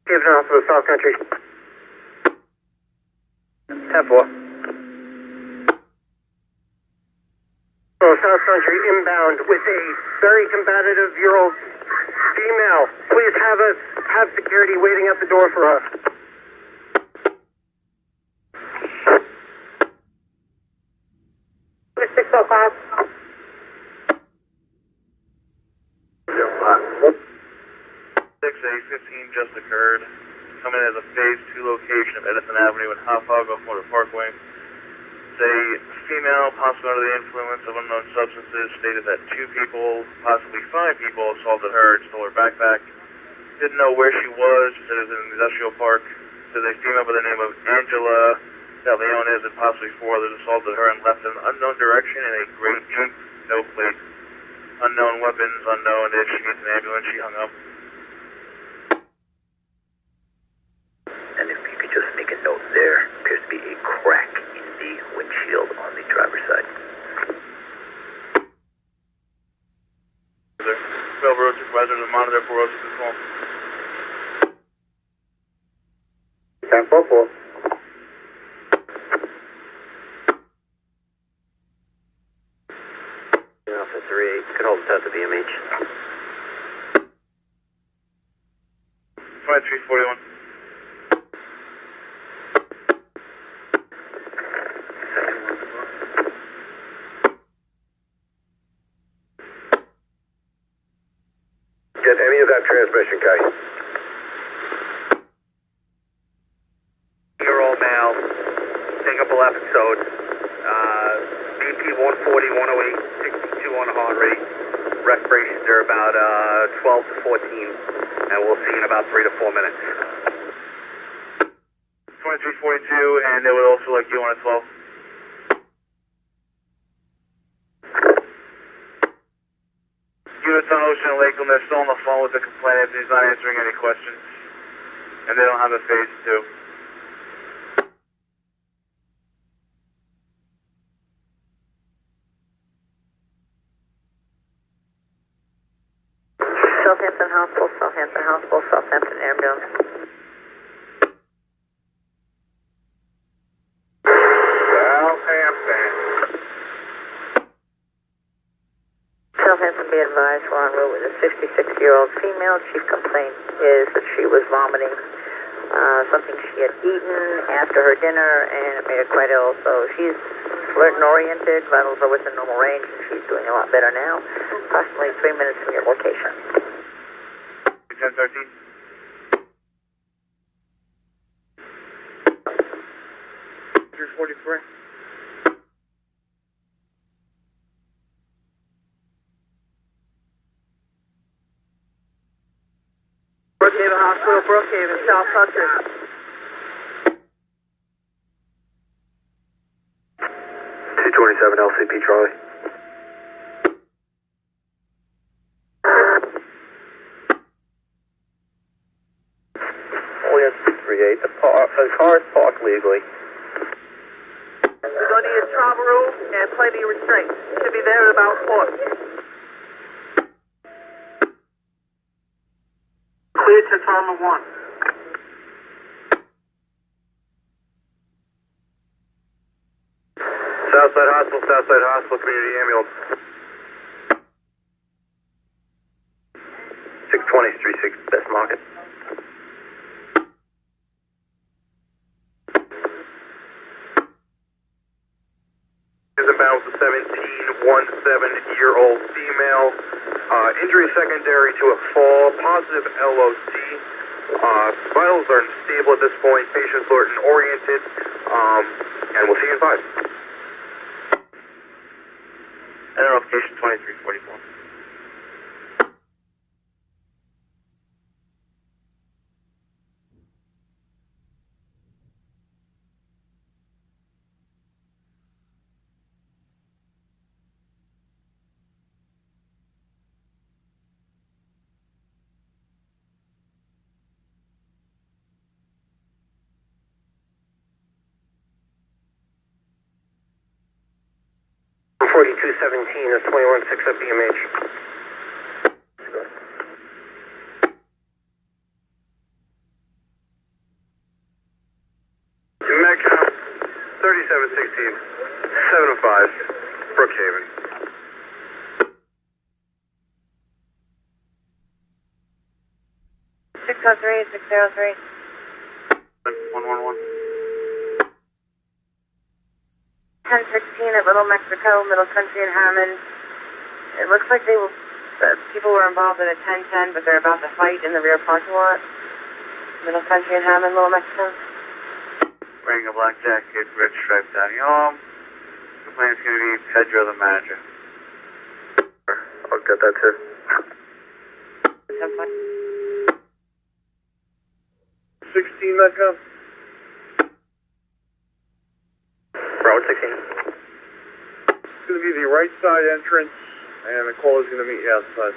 Gives off to the South Country. 10-4. South Country inbound with a very competitive Euro female. Please have security waiting at the door for us. With 6 o'clock. 6A15 just occurred. Coming as a phase 2 location of Edison Avenue and Hopog off Motor Parkway. It's a female, possibly under the influence of unknown substances, stated that 2 people, possibly 5 people, assaulted her and stole her backpack. Didn't know where she was. She said it was in an industrial park. Said a female by the name of Angela Leones and possibly 4 others assaulted her and left in an unknown direction in a gray Jeep, no plate. Unknown weapons, unknown if she needs an ambulance. She hung up. And if you could just make a note, there appears to be a crack in the windshield on the driver's side. 12 road supervisor to monitor for road control. 10-4. Alpha 3-8, could hold us out to BMH. 2341. Get any of that transmission, Kai. Year-old male, thinkable episode. BP 140, 108, 62 on the heart rate. Respirations are about 12 to 14, and we'll see in about 3 to 4 minutes. 2342, and they would also like you on a 12. Units on Ocean and Lakeland, they're still on the phone with the complainant. He's not answering any questions. And they don't have a phase 2. Southampton Hospital, Southampton Hospital, Southampton Ambulance. Southampton, be advised, we're en route with a 66-year-old female. Chief complaint is that she was vomiting something she had eaten after her dinner, and it made her quite ill. So she's alert and oriented, vitals are within normal range, and she's doing a lot better now. Approximately 3 minutes from your location. 1013. 343. Brookhaven Hospital, Brookhaven, South Country. 227 LCP Charlie. Only has 3-8. The car is parked legally. We're going to need a trauma room and plenty of restraint. Should be there in about 4. Clear to trauma 1. Southside Hospital, Community Ambulance. 620, 36, best market. Is inbound with a 17-year-old female. Injury secondary to a fall, positive LOC. Vitals are stable at this point. Patient's alert and oriented. And we'll see you in 5. Identification 2344. 217, that's 21-6 at BMH. Metcalf, 3716, 705, Brookhaven. 603. 111. 1016 at Little Mexico, Middle Country and Hammond. It looks like people were involved in a 1010, but they're about to fight in the rear parking lot. Middle Country and Hammond, Little Mexico. Wearing a black jacket, red stripe down your arm. Complaint's going to be Pedro, the manager. I'll get that too. 16 Metcalf. Route 16. It's going to be the right side entrance, and the call is going to meet you outside.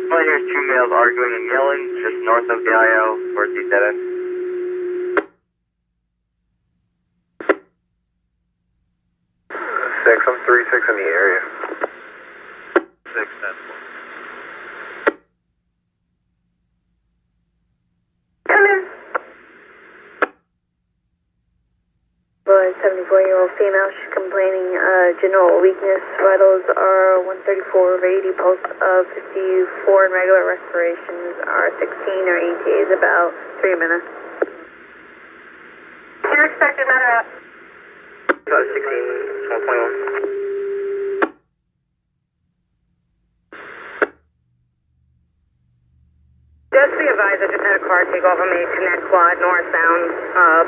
Well, here's two males arguing and yelling just north of the IO towards the dead end. I'm 36 in the area. 610. Come in. Boy, 74-year-old female. She's complaining general weakness. Vitals are 134 over 80. Pulse of 54 and regular respirations are 16. Her ETA is about 3 minutes. You're expected, not out. 16, 121. Just be advised, I just had a car take off on me, Connect Quad, northbound,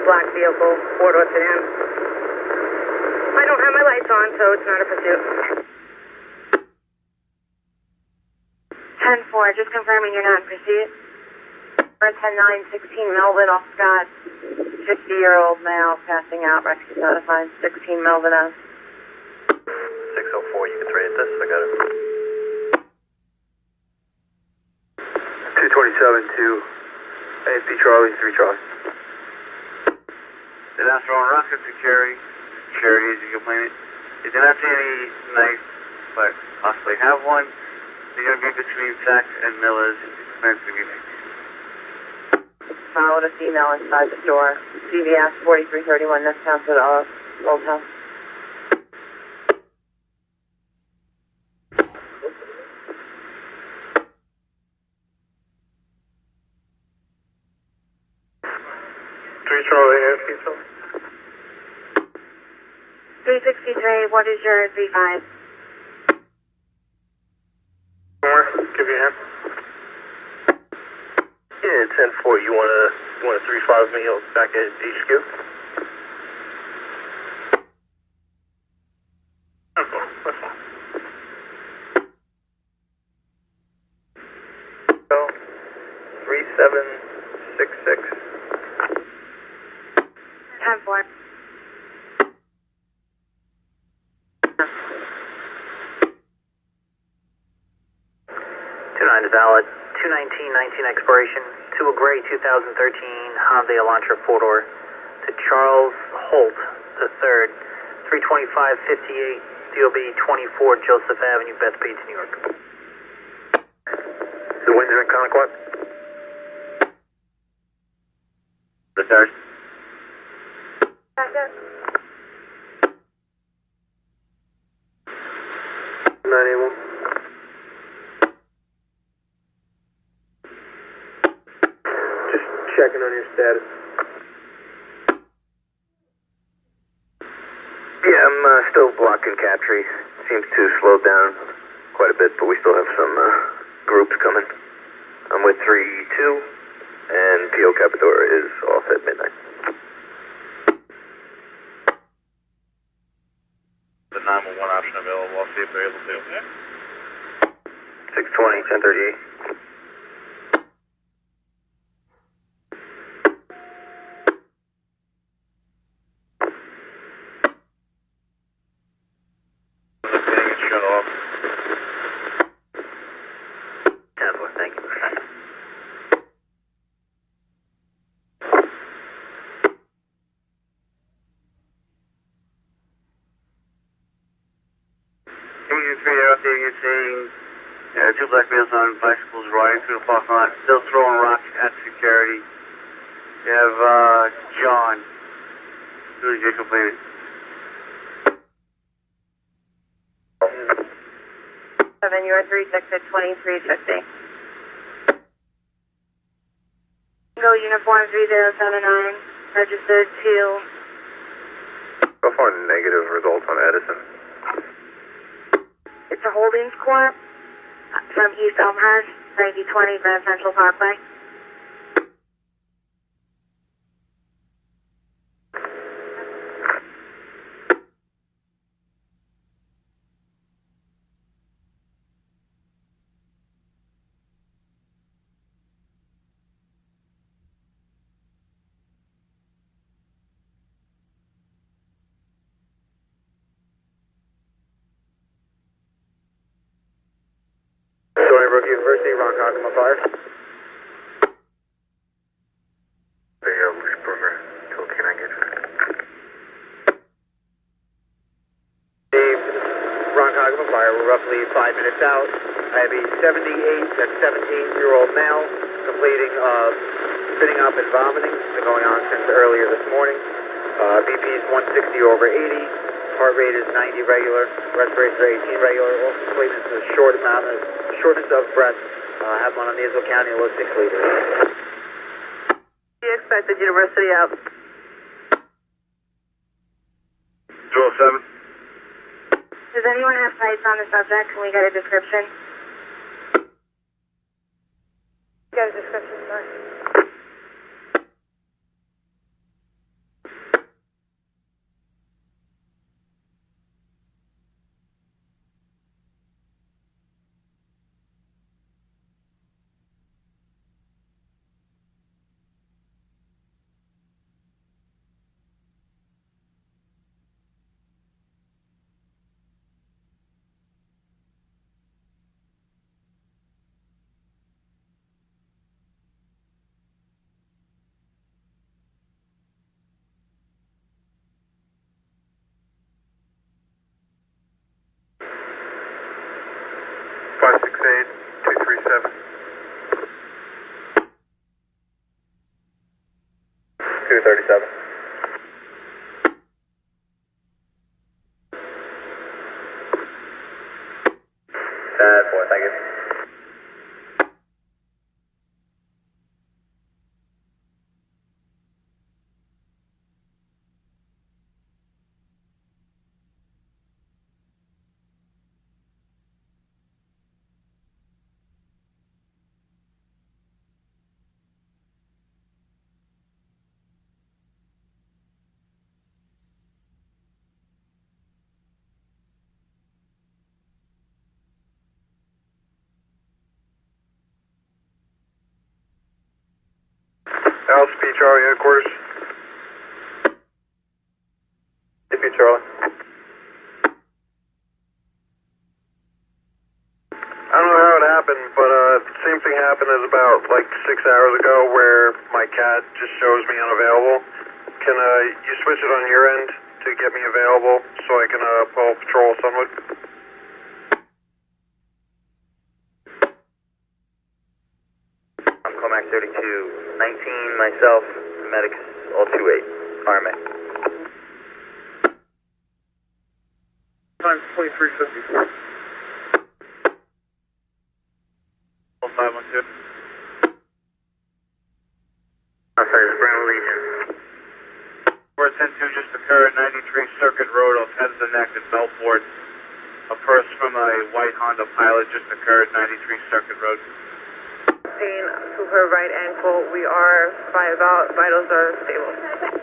black vehicle, four-door sedan. I don't have my lights on, so it's not a pursuit. 10-4, just confirming you're not in pursuit. 10-9, 16 Melvin off Scott. 50-year-old male passing out, rescue notified. 16 Melvin Ave. 604, you can trade this, I got it. 227 to ASP Charlie, 3 Charlie. Did not throw in rockets to Carrie. Carrie is a complainant. They did not see any knife, but possibly have one. They're going to be between Zach and Miller's. Complainant's going to be made. Followed a female inside the store. CVS 4331, next town to the old house. Charlie, ASP Charlie. 363, what is your Z5? More, give you a hand. Yeah, 10-4, you want to 3-5 me back at HQ? That's fine. So, 3766. 10-4. 29 is valid. 219-19 expiration. To a gray 2013 Hyundai Elantra 4-door. To Charles Holt III, 325-58 DOB 24 Joseph Avenue, Bethpage, New York. The Windsor and Connequan? The third. That's it. 981. Just checking on your status. Yeah, I'm still blocking Captree. Seems to slow down quite a bit, but we still have some groups coming. I'm with 3-2, and PO Capitor is off at midnight. The 911 option available. I'll see if they're able to. Yeah. 620, 1038. Getting it shut off. 10-4, thank you. Paging 3, they're updating it saying two black males on bicycles riding through the parking lot, still throwing rocks at security. You have John. Who is your complainant? 7, you are 36 at 2350. Go uniform 3079, registered to... So far, negative results on Edison. It's a Holdings Corp. From East Elmhurst, 9020 Grand Central Parkway. Stony Brook University, Ron Cockman Fire. The Lucy Brooker, till can I get you? Dave, Ron Cockman Fire, we're roughly 5 minutes out. I have a 78 to 17-year-old male completing spitting up and vomiting. It's been going on since earlier this morning. BP is 160/80. Heart rate is 90 regular. Respiration is 18 regular. Also completing a shortness of breath. Have him on a nasal county low 6 liters. You expected University out. 207. Does anyone have sights on the subject? Can we get a description? Got a description, sir. Thank you. LSP Charlie headquarters. Thank you, Charlie. I don't know how it happened, but same thing happened as about like 6 hours ago where my cat just shows me unavailable. Can you switch it on your end to get me available so I can pull patrol Sunwood? I'm Comac 32, 19, myself, medics, all 28, RMA. Time 2354. 512. I'm sorry, this is Brown Legion. 410-2 just occurred, 93 Circuit Road off heads and neck in Belfort. A purse from a white Honda Pilot just occurred, 93 Circuit Road. Pain to her right ankle. We are vitals are stable.